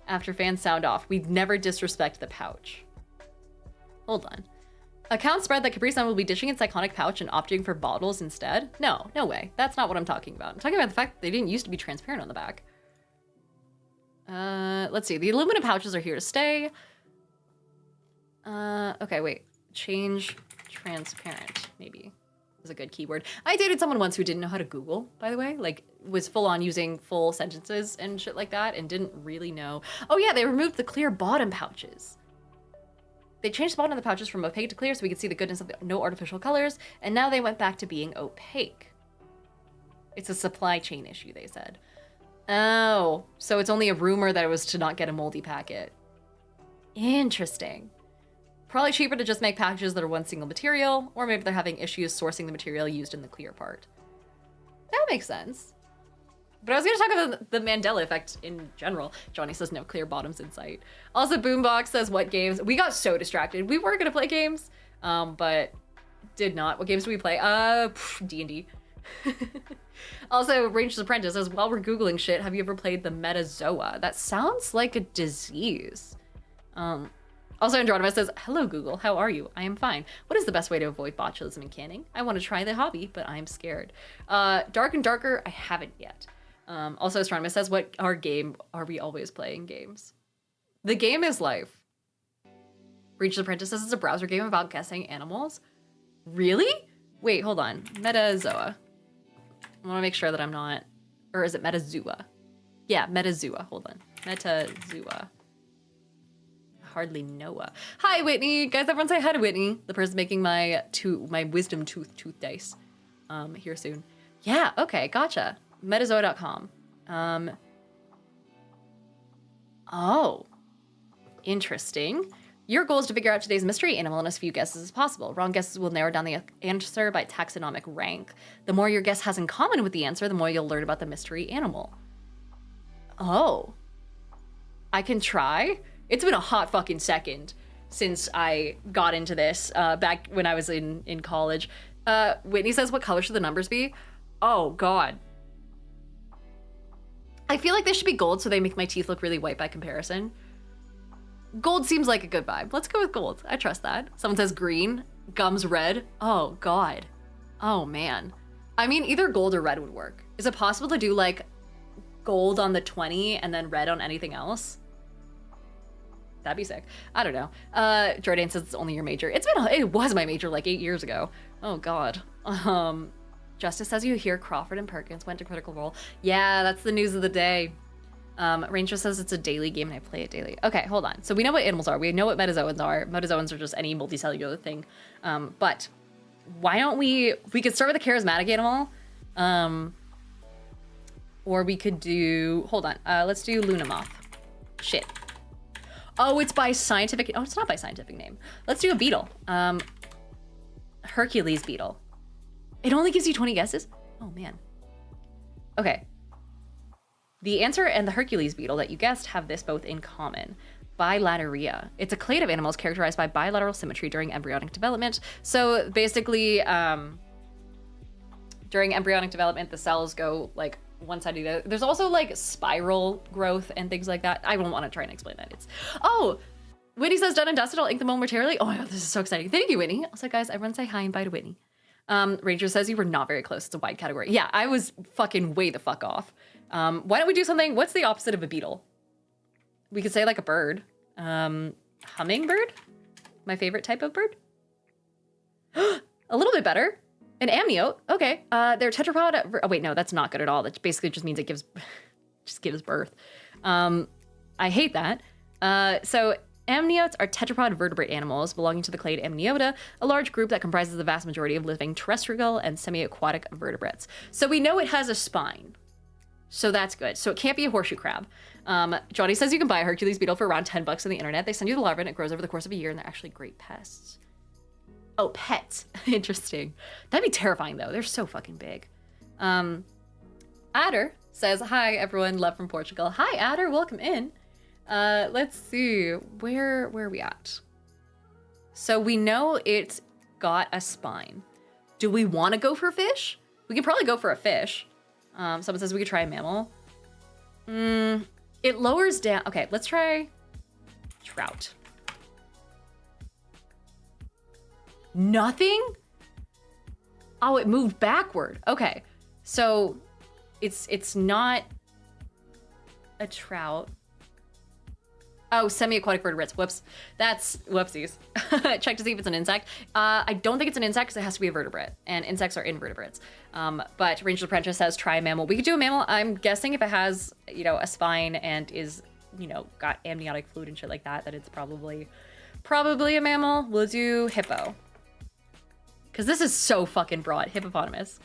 After fans sound off, we'd never disrespect the pouch. Hold on. Accounts spread that Capri Sun will be ditching its iconic pouch and opting for bottles instead. No, no way. That's not what I'm talking about. I'm talking about the fact that they didn't used to be transparent on the back. Let's see. The aluminum pouches are here to stay. Okay, wait. Change transparent, maybe. Is a good keyword. I dated someone once who didn't know how to Google, by the way. Like, was full on using full sentences and shit like that and didn't really know. Oh yeah, they removed the clear bottom pouches. They changed the bottom of the pouches from opaque to clear so we could see the goodness of the no artificial colors, and now they went back to being opaque. It's a supply chain issue, they said. Oh, so it's only a rumor that it was to not get a moldy packet. Interesting. Probably cheaper to just make packages that are one single material, or maybe they're having issues sourcing the material used in the clear part. That makes sense. But I was going to talk about the Mandela effect in general. Johnny says no clear bottoms in sight. Also, Boombox says what games? We got so distracted. We were going to play games, but did not. What games do we play? D&D. Also, Ranger's Apprentice says, while we're Googling shit, have you ever played the Metazoa? That sounds like a disease. Also, Andromeda says, hello, Google. How are you? I am fine. What is the best way to avoid botulism in canning? I want to try the hobby, but I am scared. Dark and Darker, I haven't yet. Also, Astronomer says, what game are we always playing games? The game is life. Ranger's Apprentice says it's a browser game about guessing animals. Really? Wait, hold on. Metazoa. I want to make sure that I'm not... Or is it Metazoa? Yeah, Metazoa. Hold on. Metazoa. Hardly Noah. Hi, Whitney. Guys, everyone say hi to Whitney. The person making my wisdom tooth dice. Here soon. Yeah, okay, gotcha. Metazoa.com. Oh. Interesting. Your goal is to figure out today's mystery animal in as few guesses as possible. Wrong guesses will narrow down the answer by taxonomic rank. The more your guess has in common with the answer, the more you'll learn about the mystery animal. Oh. I can try? It's been a hot fucking second since I got into this, back when I was in college. Whitney says, what color should the numbers be? Oh, God. I feel like they should be gold so they make my teeth look really white by comparison. Gold seems like a good vibe. Let's go with gold. I trust that. Someone says green, gums red. Oh, God. Oh, man. I mean, either gold or red would work. Is it possible to do, like, gold on the 20 and then red on anything else? That'd be sick. I don't know. Jordan says it's only your major. It was my major like 8 years ago. Oh, God. Justice says you hear Crawford and Perkins went to Critical Role. Yeah, that's the news of the day. Ranger says it's a daily game and I play it daily. Okay, hold on. So we know what animals are. We know what metazoans are. Metazoans are just any multicellular thing. But why don't we could start with a charismatic animal. Or we could do, hold on. Let's do Luna Moth. Shit. Oh, it's by scientific, oh, it's not by scientific name. Let's do a beetle. Hercules beetle. It only gives you 20 guesses? Oh, man. Okay. The answer and the Hercules beetle that you guessed have this both in common. Bilateria. It's a clade of animals characterized by bilateral symmetry during embryonic development. So basically, during embryonic development, the cells go like one side to the other. There's also like spiral growth and things like that. I don't want to try and explain that. Oh, Whitney says done and dusted. I'll ink them momentarily. Oh my God, this is so exciting. Thank you, Whitney. Also, guys, everyone say hi and bye to Whitney. Ranger says you were not very close. It's a wide category. Yeah, I was fucking way the fuck off. Why don't we do something? What's the opposite of a beetle? We could say like a bird. Hummingbird? My favorite type of bird? A little bit better. An amniote. Okay. They're tetrapod. Oh wait, no, that's not good at all. That basically just means it gives birth. I hate that. So amniotes are tetrapod vertebrate animals belonging to the clade Amniota, a large group that comprises the vast majority of living terrestrial and semi-aquatic vertebrates. So we know it has a spine. So that's good. So it can't be a horseshoe crab. Johnny says you can buy a Hercules beetle for around 10 bucks on the internet. They send you the larva and it grows over the course of a year, and they're actually great pests. Oh, pets. Interesting. That'd be terrifying though. They're so fucking big. Adder says, hi everyone, love from Portugal. Hi Adder, welcome in. Let's see, where are we at? So we know it's got a spine. Do we want to go for fish? We can probably go for a fish. Someone says we could try a mammal. It lowers down. Okay, let's try trout. Nothing? Oh, it moved backward. Okay, so it's not a trout. Oh, semi-aquatic vertebrates. Whoops. That's whoopsies. Check to see if it's an insect. I don't think it's an insect because it has to be a vertebrate, and insects are invertebrates. But Rangers Apprentice says try a mammal. We could do a mammal. I'm guessing if it has, you know, a spine and is, you know, got amniotic fluid and shit like that, that it's probably a mammal. We'll do hippo. Because this is so fucking broad. Hippopotamus.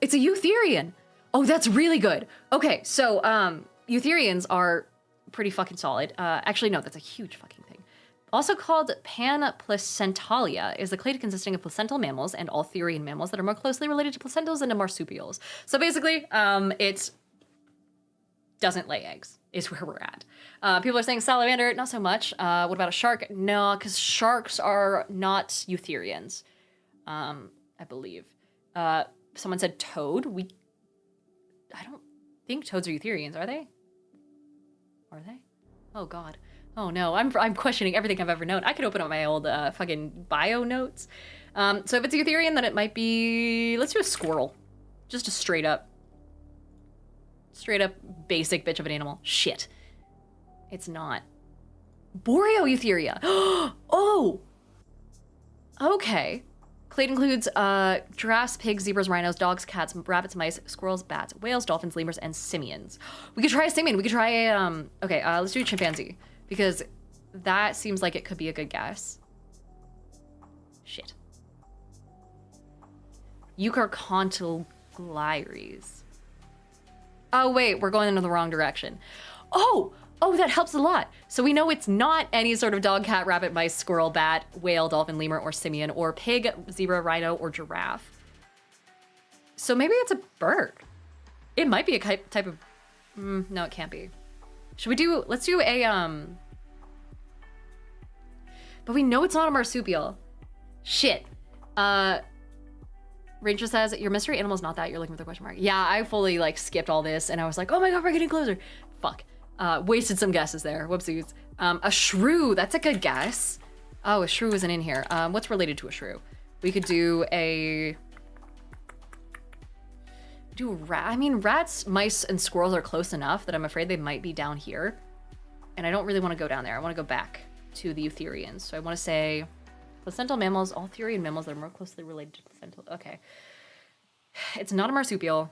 It's a eutherian. Oh, that's really good. Okay, so eutherians are pretty fucking solid. Actually, no, that's a huge fucking thing. Also called panplacentalia, is the clade consisting of placental mammals and all therian mammals that are more closely related to placentals and to marsupials. So basically, it doesn't lay eggs, is where we're at. People are saying salamander, not so much. What about a shark? No, because sharks are not eutherians, I believe. Someone said toad. I don't think toads are eutherians, are they? Are they? Oh god. Oh no, I'm questioning everything I've ever known. I could open up my old fucking bio notes. So if it's eutherian, then it might be, let's do a squirrel. Just a straight up basic bitch of an animal. Shit. It's not. Boreoeutheria. Oh! Okay. Clade includes giraffes, pigs, zebras, rhinos, dogs, cats, rabbits, mice, squirrels, bats, whales, dolphins, lemurs, and simians. We could try a simian. We could try a, okay, let's do a chimpanzee, because that seems like it could be a good guess. Shit. Eucarchontoglires. Oh, wait, we're going in the wrong direction. Oh, that helps a lot. So we know it's not any sort of dog, cat, rabbit, mice, squirrel, bat, whale, dolphin, lemur, or simian, or pig, zebra, rhino, or giraffe. So maybe it's a bird. It might be a type of, no, it can't be. Should we do, let's do a, but we know it's not a marsupial. Shit. Ranger says, your mystery animal's not that, you're looking for the question mark. Yeah, I fully like skipped all this and I was like, oh my god, we're getting closer. Fuck. Wasted some guesses there. Whoopsies. A shrew, that's a good guess. Oh, a shrew isn't in here. What's related to a shrew? We could do a rat. I mean, rats, mice, and squirrels are close enough that I'm afraid they might be down here. And I don't really want to go down there. I want to go back to the eutherians. So I want to say placental mammals, all therian mammals that are more closely related to placental. Okay. It's not a marsupial.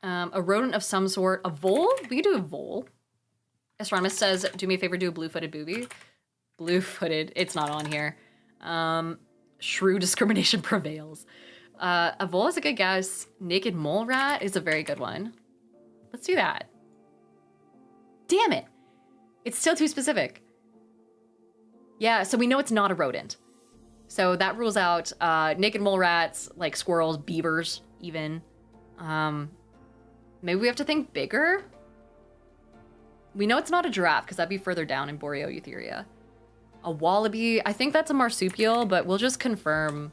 A rodent of some sort. A vole? We could do a vole. Astronomist says, do me a favor, do a blue-footed booby. Blue-footed. It's not on here. Shrew discrimination prevails. A vole is a good guess. Naked mole rat is a very good one. Let's do that. Damn it. It's still too specific. Yeah, so we know it's not a rodent. So that rules out naked mole rats, like squirrels, beavers, even. Maybe we have to think bigger? We know it's not a giraffe, because that'd be further down in Boreoeutheria. A wallaby, I think that's a marsupial, but we'll just confirm.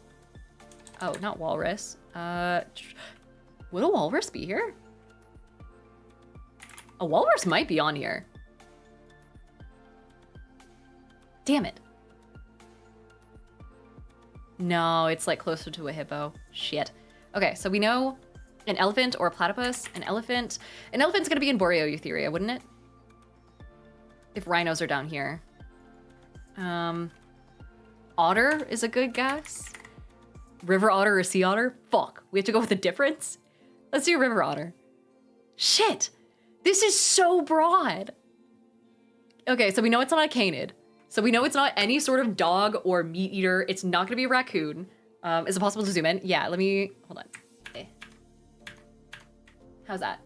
Oh, not walrus. Would a walrus be here? A walrus might be on here. Damn it. No, it's like closer to a hippo. Shit. Okay, so we know an elephant or a platypus. An elephant's gonna be in Boreoeutheria, wouldn't it? If rhinos are down here. Otter is a good guess. River otter or sea otter? Fuck, we have to go with the difference? Let's do river otter. Shit, this is so broad. Okay, so we know it's not a canid. So we know it's not any sort of dog or meat eater. It's not gonna be a raccoon. Is it possible to zoom in? Yeah, let me, hold on. How's that?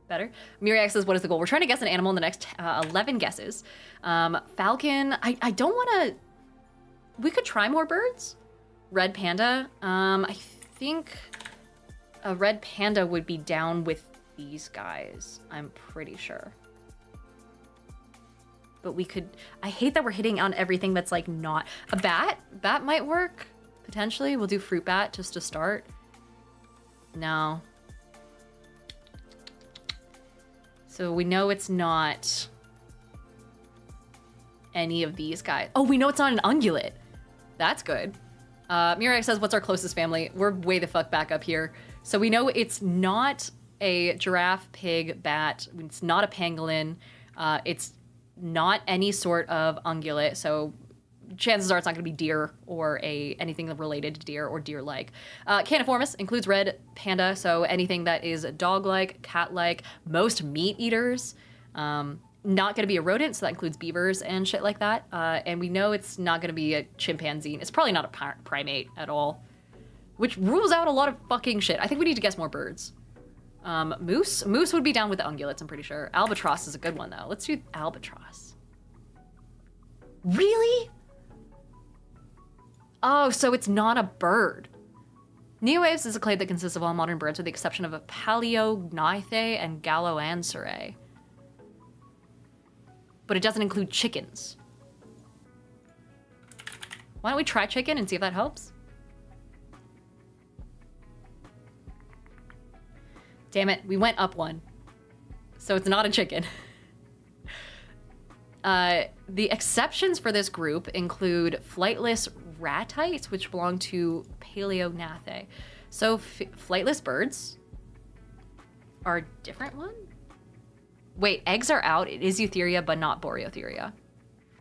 Better? Miriak says, what is the goal? We're trying to guess an animal in the next 11 guesses. Falcon, I don't want to... We could try more birds. Red panda. I think a red panda would be down with these guys. I'm pretty sure. But we could... I hate that we're hitting on everything that's like not... A bat? Bat might work, potentially. We'll do fruit bat just to start. No. So we know it's not any of these guys. Oh, we know it's not an ungulate. That's good. Mirai says, what's our closest family? We're way the fuck back up here. So we know it's not a giraffe, pig, bat. It's not a pangolin. It's not any sort of ungulate. So chances are it's not going to be deer or anything related to deer or deer-like. Caniformis includes red panda, so anything that is dog-like, cat-like, most meat eaters. Not going to be a rodent, so that includes beavers and shit like that. And we know it's not going to be a chimpanzee. It's probably not a primate at all, which rules out a lot of fucking shit. I think we need to guess more birds. Moose? Moose would be down with the ungulates, I'm pretty sure. Albatross is a good one, though. Let's do albatross. Really? Oh, so it's not a bird. Neowaves is a clade that consists of all modern birds with the exception of a Paleognathai and Galloanserae. But it doesn't include chickens. Why don't we try chicken and see if that helps? Damn it, we went up one. So it's not a chicken. The exceptions for this group include flightless ratites, which belong to Paleognathai. So flightless birds are a different one? Wait, eggs are out. It is Eutheria, but not Boreotheria.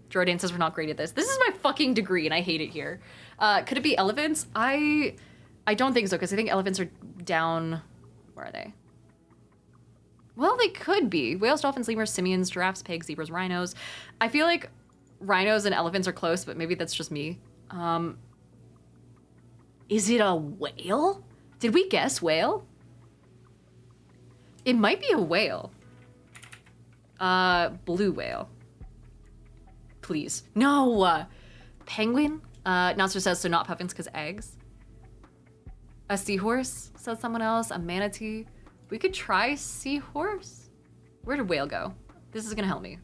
Jordan says we're not great at this. This is my fucking degree, and I hate it here. Could it be elephants? I don't think so, because I think elephants are down... Where are they? Well, they could be. Whales, dolphins, lemurs, simians, giraffes, pigs, zebras, rhinos. I feel like rhinos and elephants are close, but maybe that's just me. Is it a whale? Did we guess whale? It might be a whale. Blue whale. Please. No! Penguin? Nasser says, so not puffins because eggs. A seahorse, says someone else. A manatee. We could try seahorse. Where did whale go? This is gonna help me.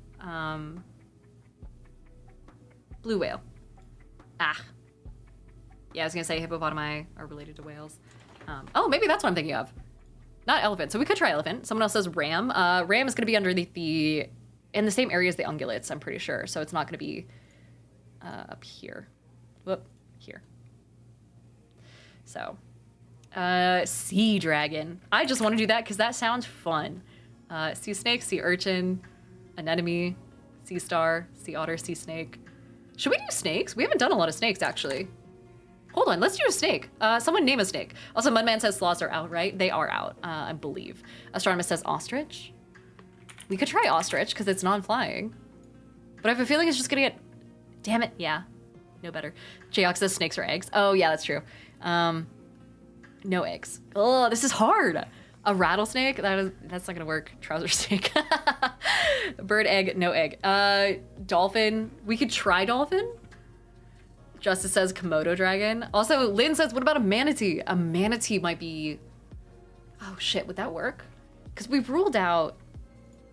Blue whale. Ah. Yeah, I was gonna say hippopotami are related to whales. Oh, maybe that's what I'm thinking of. Not elephant. So we could try elephant. Someone else says ram. Ram is going to be under the in the same area as the ungulates, I'm pretty sure. So it's not going to be up here. Whoop, here. So, sea dragon. I just want to do that because that sounds fun. Sea snake, sea urchin, anemone, sea star, sea otter, sea snake. Should we do snakes? We haven't done a lot of snakes, actually. Hold on, let's do a snake. Someone name a snake. Also, Mudman says sloths are out, right? They are out, I believe. Astronomus says ostrich. We could try ostrich, because it's non-flying. But I have a feeling it's just gonna get... Damn it, yeah. No better. Jayok says snakes are eggs. Oh, yeah, that's true. No eggs. Oh, this is hard. A rattlesnake? That's not gonna work. Trouser snake. Bird egg, no egg. Dolphin. We could try dolphin. Justice says Komodo dragon. Also, Lynn says, what about a manatee? A manatee might be... Oh shit, would that work? Because we've ruled out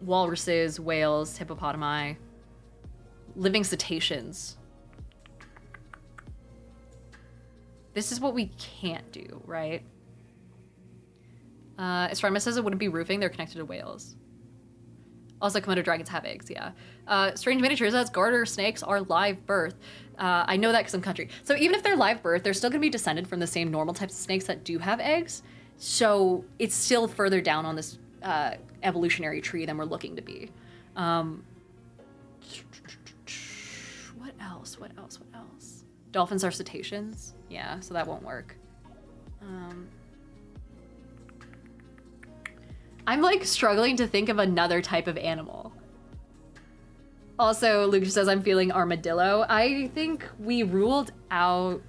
walruses, whales, hippopotami, living cetaceans. This is what we can't do, right? Astronomus says it wouldn't be roofing, they're connected to whales. Also, Komodo dragons have eggs, yeah. Strange Miniatures says garter snakes are live birth. I know that because I'm country. So even if they're live birth, they're still gonna be descended from the same normal types of snakes that do have eggs. So it's still further down on this evolutionary tree than we're looking to be. What else? What else? What else? Dolphins are cetaceans. Yeah, so that won't work. I'm like struggling to think of another type of animal. Also, Luke says I'm feeling armadillo. I think we ruled out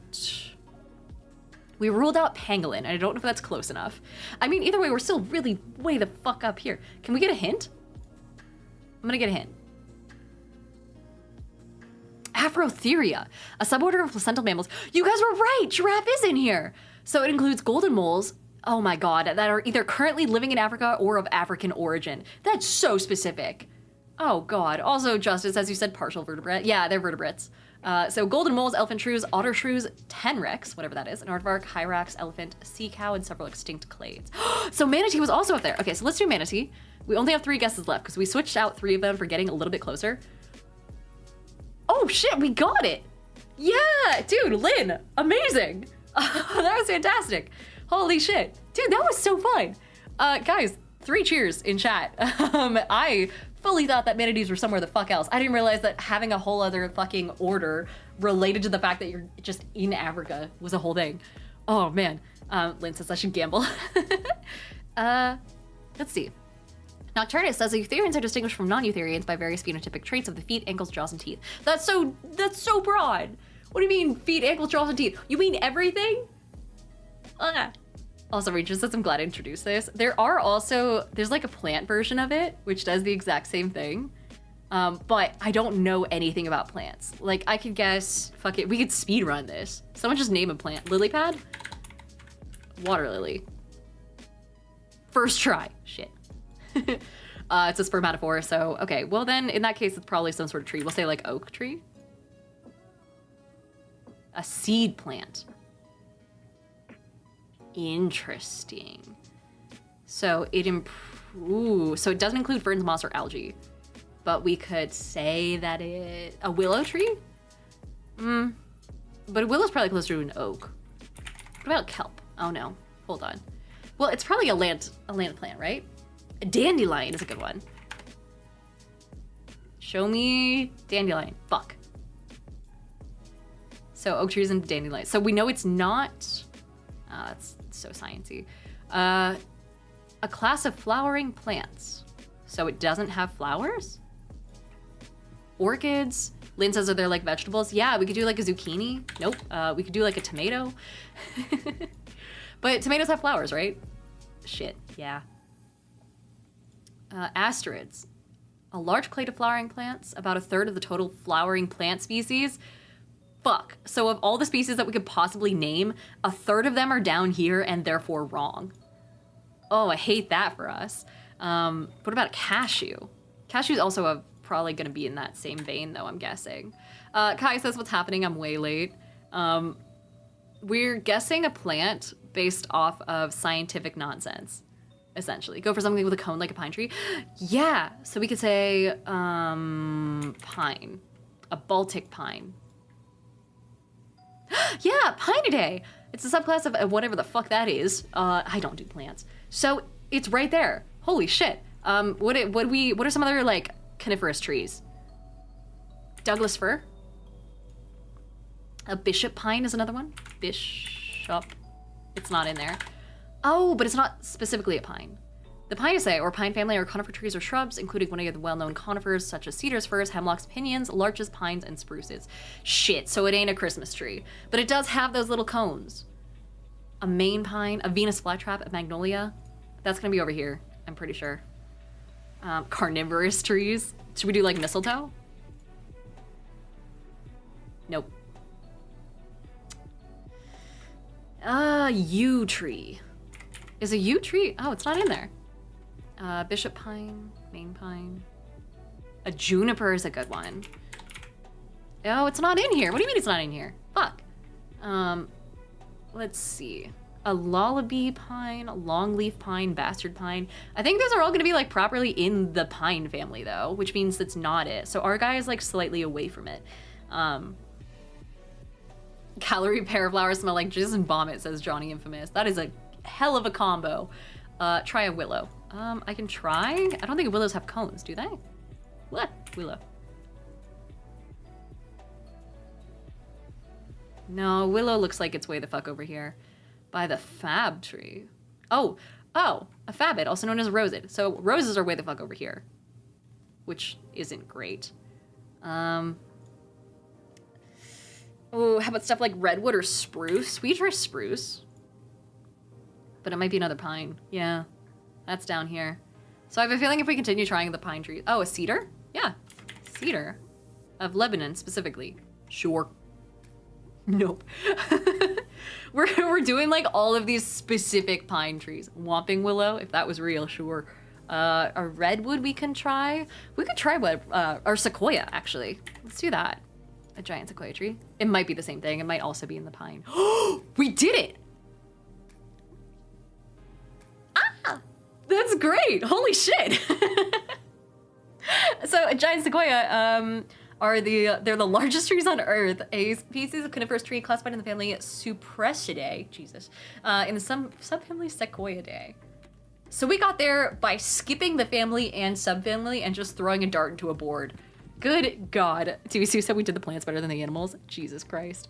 We ruled out pangolin, and I don't know if that's close enough. I mean, either way, we're still really way the fuck up here. Can we get a hint? I'm gonna get a hint. Afrotheria, a suborder of placental mammals. You guys were right, giraffe is in here. So it includes golden moles, oh my god, that are either currently living in Africa or of African origin. That's so specific. Oh god. Also, Justice, as you said, partial vertebrate. Yeah, they're vertebrates. So golden moles, elephant shrews, otter shrews, tenrex, whatever that is, an aardvark, hyrax, elephant, sea cow, and several extinct clades. So manatee was also up there. Okay, so let's do manatee. We only have 3 guesses left because we switched out 3 of them for getting a little bit closer. Oh shit, we got it! Yeah, dude, Lynn, amazing! That was fantastic. Holy shit. Dude, that was so fun. Guys, 3 cheers in chat. I fully thought that manatees were somewhere the fuck else. I didn't realize that having a whole other fucking order related to the fact that you're just in Africa was a whole thing. Oh man. Lynn says I should gamble. Let's see. Nocturnus says Eutherians are distinguished from non-Eutherians by various phenotypic traits of the feet, ankles, jaws, and teeth. That's so broad. What do you mean feet, ankles, jaws, and teeth? You mean everything? Also, Regis says I'm glad I introduced this. There's like a plant version of it, which does the exact same thing. But I don't know anything about plants. Like, I could guess, fuck it, we could speed run this. Someone just name a plant. Lily pad? Water lily. First try. Shit. It's a spermatophore, so, okay. Well then, in that case, it's probably some sort of tree. We'll say like oak tree. A seed plant. Interesting. So so it doesn't include ferns, moss, or algae. But we could say that it's a willow tree? But a willow's probably closer to an oak. What about kelp? Oh no, hold on. Well, it's probably a land plant, right? A dandelion is a good one. Show me dandelion. Fuck. So oak trees and dandelions. So we know it's not, that's so sciencey. A class of flowering plants. So it doesn't have flowers? Orchids. Lynn says, are there like vegetables? Yeah, we could do like a zucchini. Nope. We could do like a tomato. But tomatoes have flowers, right? Shit, yeah. Asterids. A large clade of flowering plants, about 1/3 of the total flowering plant species. Fuck. So of all the species that we could possibly name, 1/3 of them are down here and therefore wrong. Oh, I hate that for us. What about a cashew? Cashew's also probably gonna be in that same vein though, I'm guessing. Kai says, what's happening? I'm way late. We're guessing a plant based off of scientific nonsense, essentially. Go for something with a cone like a pine tree. Yeah, so we could say pine, a Baltic pine. Yeah, Pinidae. It's a subclass of whatever the fuck that is. I don't do plants. So it's right there. Holy shit. What are some other like coniferous trees? Douglas fir. A bishop pine is another one. Bishop. It's not in there. Oh, but it's not specifically a pine. The Pinaceae, or pine family, are conifer trees or shrubs, including one of the well-known conifers such as cedars, firs, hemlocks, pinions, larches, pines, and spruces. Shit, so it ain't a Christmas tree. But it does have those little cones. A Maine pine, a Venus flytrap, a magnolia. That's gonna be over here, I'm pretty sure. Carnivorous trees. Should we do like mistletoe? Nope. Yew tree. Is a yew tree? Oh, it's not in there. Bishop pine, Maine pine. A juniper is a good one. Oh, it's not in here. What do you mean it's not in here? Fuck. Let's see. A lullaby pine, a longleaf pine, bastard pine. I think those are all gonna be like properly in the pine family though, which means that's not it. So our guy is like slightly away from it. Calorie pear flowers smell like jizz and vomit, says Johnny Infamous. That is a hell of a combo. Try a willow. I can try. I don't think willows have cones, do they? What? Willow. No, willow looks like it's way the fuck over here. By the fab tree. Oh, a fabbit, also known as a roseate. So roses are way the fuck over here. Which isn't great. Oh, how about stuff like redwood or spruce? We try spruce. But it might be another pine. Yeah, that's down here. So I have a feeling if we continue trying the pine trees. Oh, a cedar? Yeah, cedar. Of Lebanon, specifically. Sure. Nope. we're doing like all of these specific pine trees. Whomping willow, if that was real, sure. A redwood we can try. We could try what, or sequoia, actually. Let's do that. A giant sequoia tree. It might be the same thing. It might also be in the pine. We did it! Ah! That's great! Holy shit! So a giant sequoia, they're the largest trees on Earth. A species of coniferous tree classified in the family Cypressidae, Jesus, in the subfamily Sequoiaceae. So we got there by skipping the family and subfamily and just throwing a dart into a board. Good God. TVC said we did the plants better than the animals. Jesus Christ.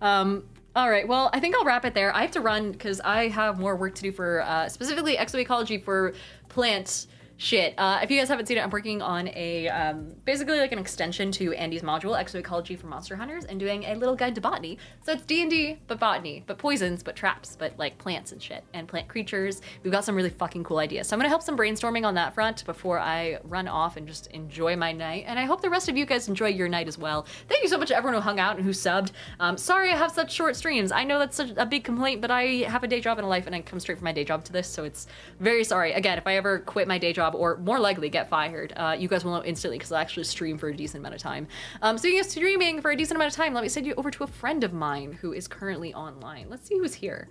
All right, well, I think I'll wrap it there. I have to run because I have more work to do for specifically exoecology for plants. Shit. If you guys haven't seen it, I'm working on a basically like an extension to Andy's module, Exoecology for Monster Hunters, and doing a little guide to botany. So it's D&D, but botany, but poisons, but traps, but like plants and shit, and plant creatures. We've got some really fucking cool ideas. So I'm gonna help some brainstorming on that front before I run off and just enjoy my night. And I hope the rest of you guys enjoy your night as well. Thank you so much to everyone who hung out and who subbed. Sorry I have such short streams. I know that's such a big complaint, but I have a day job and a life, and I come straight from my day job to this, so it's very sorry. Again, if I ever quit my day job or more likely get fired, you guys will know instantly because I'll actually stream for a decent amount of time. Speaking of streaming for a decent amount of time, let me send you over to a friend of mine who is currently online. Let's see who's here.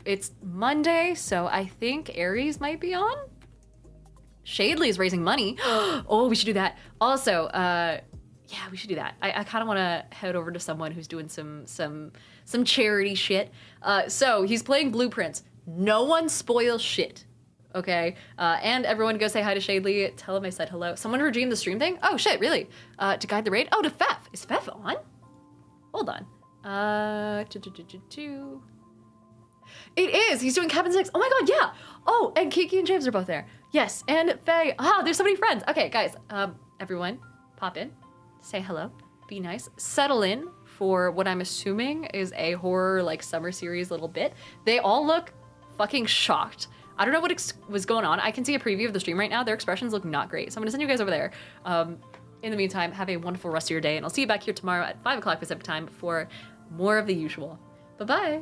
It's Monday, so I think Aries might be on. Shadley is raising money. Oh, we should do that. Also, yeah, we should do that. I kind of want to head over to someone who's doing some charity shit. So he's playing Blueprints. No one spoils shit. Okay, and everyone go say hi to Shadley. Tell him I said hello. Someone redeemed the stream thing? Oh shit, really? To guide the raid? Oh, to Fef. Is Fef on? Hold on. It is. He's doing Cabin 6. Oh my god, yeah. Oh, and Kiki and James are both there. Yes, and Faye. Ah, there's so many friends. Okay, guys, everyone, pop in, say hello, be nice, settle in for what I'm assuming is a horror like summer series little bit. They all look fucking shocked. I don't know what was going on. I can see a preview of the stream right now. Their expressions look not great. So I'm gonna send you guys over there. In the meantime, have a wonderful rest of your day, and I'll see you back here tomorrow at 5 o'clock Pacific time for more of the usual. Bye-bye.